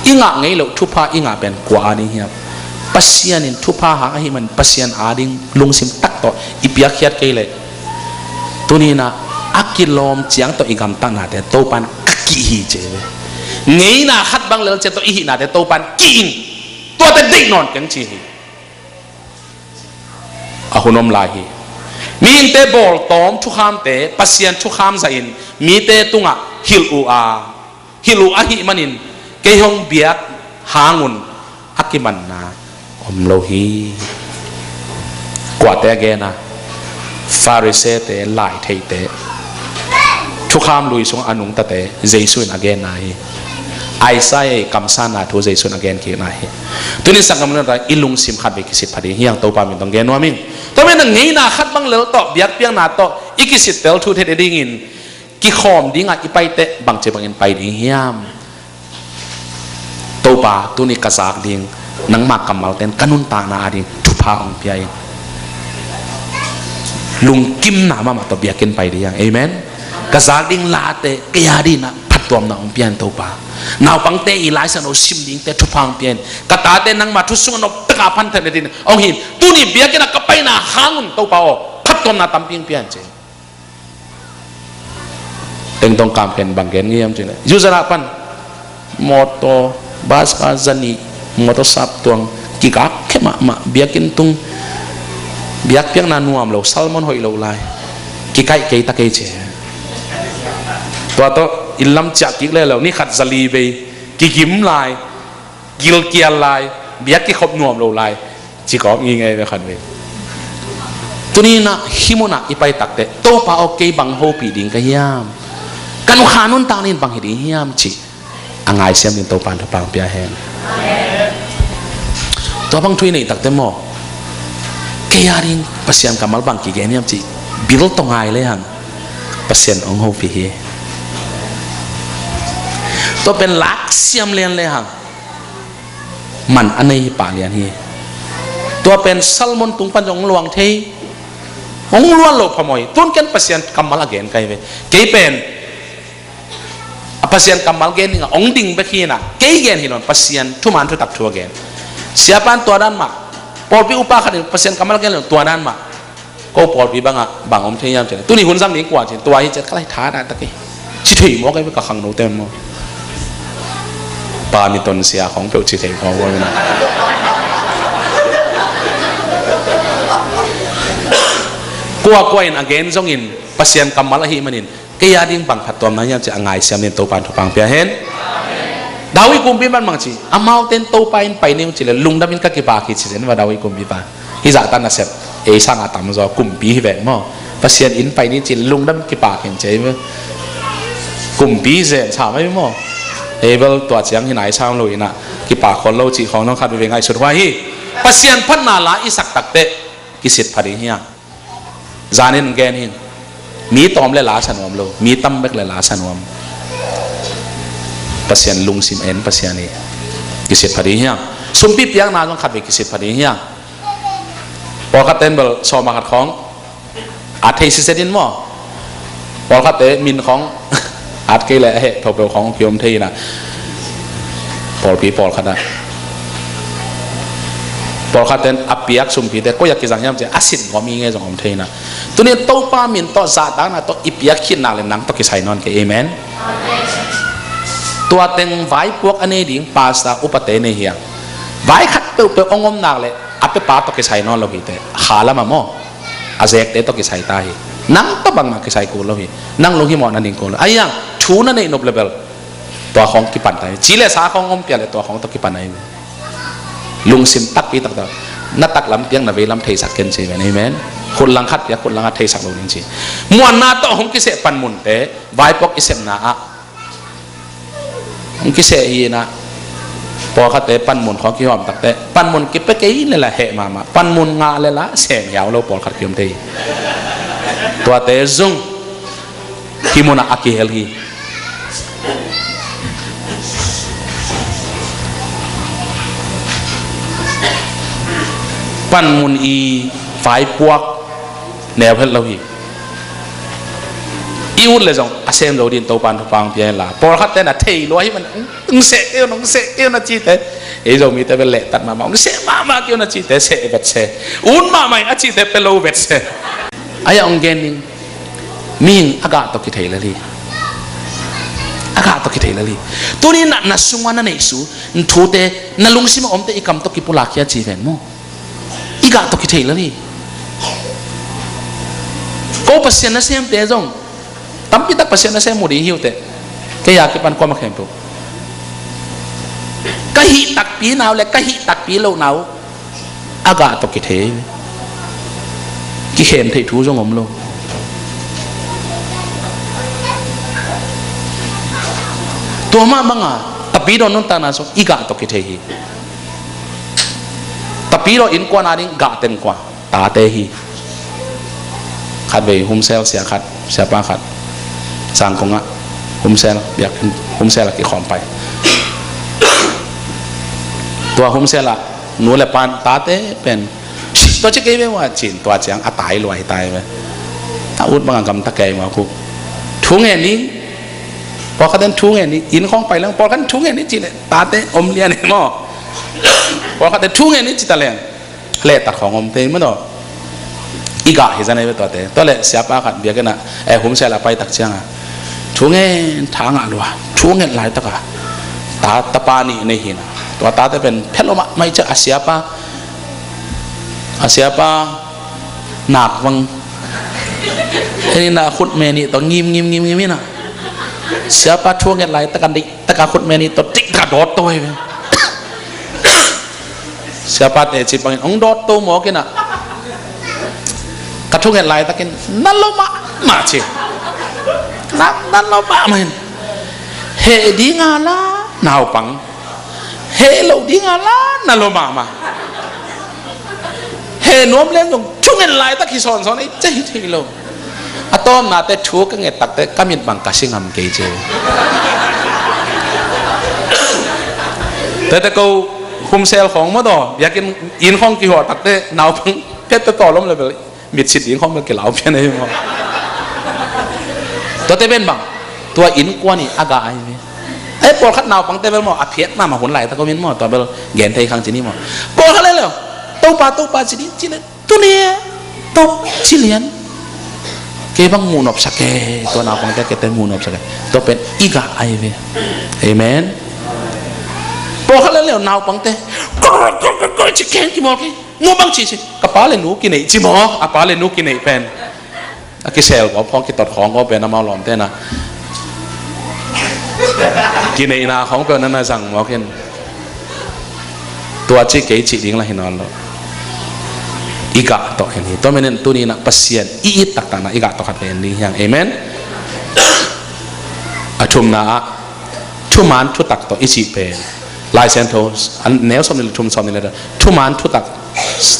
อิงะไงเราทุพาอิงะเป็นกว่านี้ครับปัสยานินทุพาหาให้มันปัสยานอาดิงลงสิมตักต่ออิปยาขีดเกเลยตัวนี้นะอักกิลอมเจียงต่ออีกคำตั้งนาแต่โตปันกิฮีเจเลยไงนะขัดบังเลวเจตัวอีหินาแต่โตปันกิงตัวแต่เด็กนอนกันจีฮีอาหุนอมลาฮีมีอินเตบอลตอมทุกคำเตปัสยานทุกคำใจอินมีเตตุงะฮิลูอาหิมันินเกยองเบียดหางุนอักกิมันนะอมโลฮีกว่าแต่แกนะฟาริเซเตไลเทเตทุกคำลุยสงอนุงตะเตเจสุนอเกนนะฮีไอไซกัมซานาทูเจสุนอเกนคีนะฮีตัวนี้สังกัดมันอะไรอิลุงซิมขัดเบกิสิทธิ์พอดีเฮียงโตปามินต้องเกนว่ามิงตัวนี้นั่งไงนะขัดบังเลวต่อเบียดเปียงนาต่ออิกิสิทธิ์เตลทูเทเดดิ้งอินกิขอมดิ้งอ่ะอีไปเตะบางเจบังอินไปดิ้งเฮียมโตปาตัวนี้กระซากดิ้งนังมากกำมาเต้นกันุนตางนาดิ้งทุพาองเปียลุงกิมนามาตัวเบียกินไปดิ้งเอเมนกระซากดิ้งลาเตะเกียดีนะพัดตัวนาองเปียนโตปานาวปังเตอีไลซ์นอซิมดิ้งเตะทุพาองเปียนกระตาเตนังมาทุสุงนบตะกาพันเทนดิ้งองหินตัวนี้เบียกินก็ไปนาหาnguนโตปาพัดตัวนาตั้มเปียงเปียนเจเต็งต้องการเป็นบางแกนเงียบจริงเลยยูซาราปันมอโตบาสกาซานีมอโตซับตวงกิกาแค่มาเบียกินตุงเบียกเพียงนานัวมเราซัลมอนหอยเราไล่กิไก่เกยตะเกยเจตัวโตอิลลัมจักกิกเลยเรานี่ขัดซาลีไปกิกิมไล่กิลเกียไล่เบียกกิขบนัวมเราไล่จิกอบยังไงไปขัดไปตัวนี้นะฮิโมนะอีไปตักเตโตปาโอเคบังโฮปีดิงกะยามกันขานุนตางนินบางหิดีเฮียมจิอ่างไอเสียมนินโตปานทปังเปียแหงตัวบางทุยนี่ตักเตมอเกียริงปัสยามกัมมัลบางกิเกนี่ยมจิบิลตงไงเลยฮังปัสยามองโฮปีเฮตัวเป็นลักเสียมเลียนเลยฮังมันอันนี้ป่าเลียนเฮตัวเป็นซัลมอนตุงปันจงหลวงเทองล้วนโลภมอยต้นกันปัสยามกัมมัลเกนไกเวเกเป็นpasien kamal gen nga ong ding bekina kei gen hilon pasien tuman tu tak tu gen siapan tuadan ma polpi upa khanin pasien kamal gen tuadan ma ko polpi banga bangom theyam chen tuni hun sam ni kwa chen tua hi chet khlai tha da taki chi thui mo kai ka khang no tem mo pa mi ton sia khong pe chi thei ko wo na kwa in again zong in pasien kamal hi manin kaya ding bang phatom na yam che angai siam nen to pan to pang pia hen dawi kumbi man mang chi amau ten to pa in pai ning chi le lung damin ka ki ba ki chi zen wa dawi kumbi pa hi za tan na set e sang atam zo kumbi hi ve mo pasien in pai ni chi lung dam ki pa ken che me kumbi ze cha mai mo e bel to chiang hi nai sang loi na ki pa khon lo chi khong nong khat ve ngai sut wa hi pasien phan na la i sak tak te ki sit phari hiya zanin gen hinมีตอมเลยลาสันวมโลมีตั้มเบกเลยลาสันวมปัสยานลุงซิมเอ็นปัสยานีกิสิทธิ์พอดีเฮียสุมปีเปียงนาต้องขัดไปกิสิทธิ์พอดีเฮียพอขัดเต้นเบลโซมาขัดของอาเทสิเซดินมั่วพอขัดเตมินของอาเกลเฮทบเบลของพิมพ์ทีนะพอปีพอขัดนะพอขัดเต้นอับเปียกสุมปีแต่ก็อยากกินสังยามเจอาศินก็มีไงสองทีนะตัวนี้โตปามินโตซาตานะโตอิปยักขินนาเลนังโตกิไซนอนกับเอเมนตัวเต็งไว้พวกอันนี้ดิ่งปาสตาอุปเตเนียไว้ขัดเปเปองมนาเลยอัปเปปาโตกิไซนอนเราหิเตขาละมาโมอาเซกเตโตกิไซตาหินังโตบังมากิไซกูเราหินังลงหิมอนันดิงกูเราไอ้ยังชูนั่นเองนบเลเวล ตัวของกิปันไตจีเลสาของอมเปียเลยตัวของตัวกิปันไตลุงสิมตักปีตักตัวนัดตักลำเตียงนาเวลำเทสักเกินสิเว้ยนี่แม่นคนลังคัดyaคนลังคัดเทสักลงนี่สิมวนนาตัวของกิเสปันมุนเตไวปอกกิเสนาอะของกิเสอีนะพอเขาเตะปันมุนของกิหอมตักเตะปันมุนกิเปกี้เลยละเหมาปันมุนงาเลยละเสียงยาวเราปอขัดกิมเตตัวเตะซุงกิมุนอากิเฮลีปันมุนอีฝ่ายพวกแนวเพชรเราอีอีวุ้นเลยจงอาเซมเราดินโตปันทุปังเพียงละพอเขาแต่น่ะเทยร้อยมันงเสกเอวน้องเสกเอวน่ะจีเตไอ้จงมีแต่เป็นเละตัดมาบอกงเสกมาเกี่ยวน่ะจีเตเสกเบ็ดเสกอุ่นมาไม่อาจีเตเป็นโลเบ็ดเสกไอ้องเกนิงมิงอากาศตกที่เทยเลยอากาศตกที่เทยเลยตัวนี้น่ะสุวรรณในสูนทูเตน่ะลุงซิมาอมเตอีกำตกที่ปุลาคียจีเวนโมอีกาตกที่เทเลยก็ภาษาหน้าเสียมเตะจงตั้มพิทักภาษาหน้าเสียมมุดีหิวเตะแค่อยากกินปันความมาแข่งปุ๊บกะหิตักปีนาวและกะหิตักปีเราหนาวอากาศตกที่เทกี่เข็มเททูจงอมโลตัวมาบังอ่ะตับปีโดนนุ่นตานาสอีกาตกที่เทฮีtapi lo in kuan ading gak ten kuan tatehi kat be humsel sia kat siapa kat sangkonga humsel biak humsel ki khom pai tua humsel la nu le pan tate pen to che ke be wa chin tua chiang a tai loi tai be ta ut bang gam ta ke ma ku thung he ni po ka den thung he ni in khong pai lang po kan thung he ni chi le tate om lian he moพอเขาแต่ทุ่งเงินนี่จิตตะเลงเละตัดของอมเตมันต่ออีกาเห็นอะไรไปตัวเตตัวเละเสียป้าขัดเบียกันนะไอ้ผมเสียละไปตักเชียงอ่ะทุ่งเงินทางอ่ะลัวทุ่งเงินหลายตะกะตาตะปานี่ในหินตัวตาแต่เป็นเพลโลมาไม่จะอาเซียป้าหนักวังไอ้นี่นะขุดเมนี่ตัวงิมนี่นะเสียป้าทุ่งเงินหลายตะกันดิตะกะขุดเมนี่ตัวจิกกระโดดตัวไปsiapa teh cip pangin ong dot tu mau kena katung yang lain takin naloma macam naloma main he di ngala nau pang he lo di ngala naloma ma he nom len dong chung yang lain tak kison son ai cai lo atom na teh chu ka nget tak teh kamit bang kasih ngam keje teh kau humsel ของมาต่ออยากกินอินของกี่หัวตักเต้หนาวพังเพชรต่อล้มเลยแบบมิดสิทธิ์อินของมันเกี่ยวกับเพี้ยนอะไรมั้งตัวเต้เป็นบังตัวอินกว่านี่อากาศไอ้ปอลขัดหนาวพังเต้เป็นมั้งอภิษมาหุ่นไหลตะก็มีมั้งตัวเป็นแกนไทยครั้งจีนี่มั้งปอลขัดเลยเหรอตัวปลาจีนี่จีนี่ตัวนี้ตัวชิลีนเก็บบังมูนอบสักแกตัวหนาวพังเต้เก็บแต่มูนอบสักแกตัวเป็นอีกาไอเวเอเมนพอเขาเล่นแล้วนาวปังเต้ก็จะแข่งกี่โมงกี่งูบังชีสิกระป๋าเลยหนูกินไหนจิโมอาป๋าเลยหนูกินไหนเป็นกิเซลก็พอกิตดของก็เป็นน้ำมันหลอมเต้นะกินไหนนาของเป็นนั่นนะสั่งหมอกินตัวจีเกจิดิ้งละหินอนแล้วอีกะต่อเห็นนี้ตัวมันตัวนี้นะปัสเซียนอีตักตานะอีกะต่อขัดเป็นนี้อย่างเอเมนชุมนะชุมันชุตักต่ออิจิเป็นลายเซนโตอันแนวสมนิลทุ่มสมนิลทุ่มมันทุตัก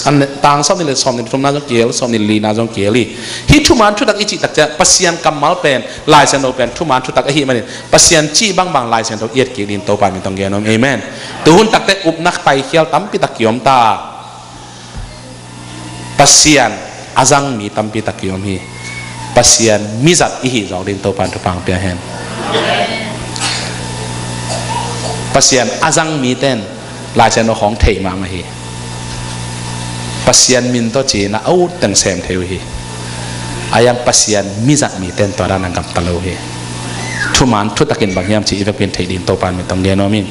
อันต่างสมนิลสมนิลทุ่มน่าจงเกี่ยวสมนิลีน่าจงเกี่ยวลีฮิทุ่มมันทุตักอิจิตักจะปัสยันกำมัลเป็นลายเซนโตเป็นทุ่มมันทุตักอิมันปัสยันจีบางลายเซนโตเอียดเกี่ยวดินโตไปมีตรงเกี่ยวนมเอเมนตัวหุ่นตักแต่อุบนักไตเขียวตั้มปิตักเกี่ยมตาปัสยันอาจังมีตั้มปิตักเกี่ยมฮีปัสยันมิจัดอิหิจอกดินโตไปทุกปังเปียเห็นpasien azang mi ten la chenของเทมามาฮีpasien min to chi na au teng sem theu hi ayang pasien mi zat mi ten to ran ngam talo hi thuman thu takin bang hiam chi ibe pin thei din to pan mi tong ge no min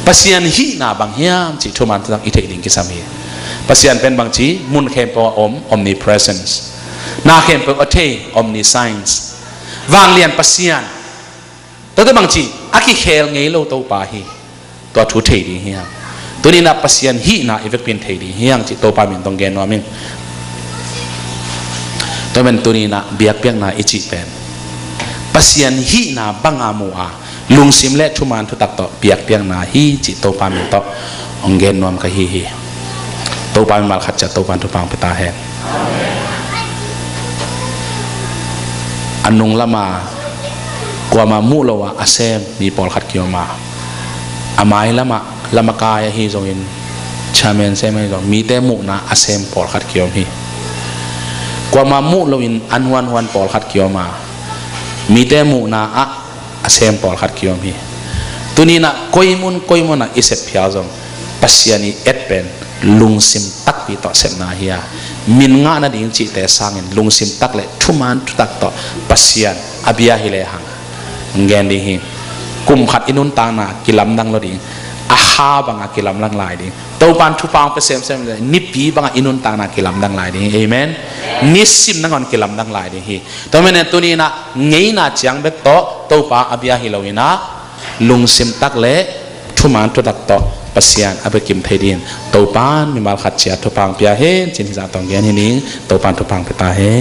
pasien hi na bang hiam chi thuman tak i thei din ki sam hi pasien pen bang chi mun khem po omnipresence na khem po athe omniscience wang lian pasien to te bang chi aki khel ngei lo to pa hi to thu thei di hiang tuni na pasian hi na evek pin thei di hiang chi to pa min tong gen no min to men tuni na biak piak na ichi pen pasian hi na banga mu a lung sim le thuman thu tak to biak piak na hi chi to pa min to ong gen nom ka hi to pa min mal khat cha to pan thu pang pita hen anung lama kwa ma mu lo wa asem ni pol khat kyo ma amai lama kaya hi zong in chamen se mai zong mi te mu na asem pol khat kyo hi kwa ma mu lo in an pol khat kyo ma mi te mu na a asem pol khat kyo hi tuni na koimun na isep phya zong pasiani et pen lungsim tak pi to sem na hiya min nga na ding chi te sangin lungsim tak le thuman thu tak to pasian abia hi le hang ngen di hi kum khat inun ta na kilam dang lo ding aha banga kilam lang lai ding to pan thu pang pe sem ni pi banga inun ta na kilam dang lai ding amen nisim nangon kilam dang lai ding hi to men tuni na ngei na chiang bek to pa abia hi lo ina lungsim tak le thuman thu tak to pasian abekim thedin to pan mi mal khat chia thu pang pia he chin hi za tong gen hi ning to pan thu pang pe ta he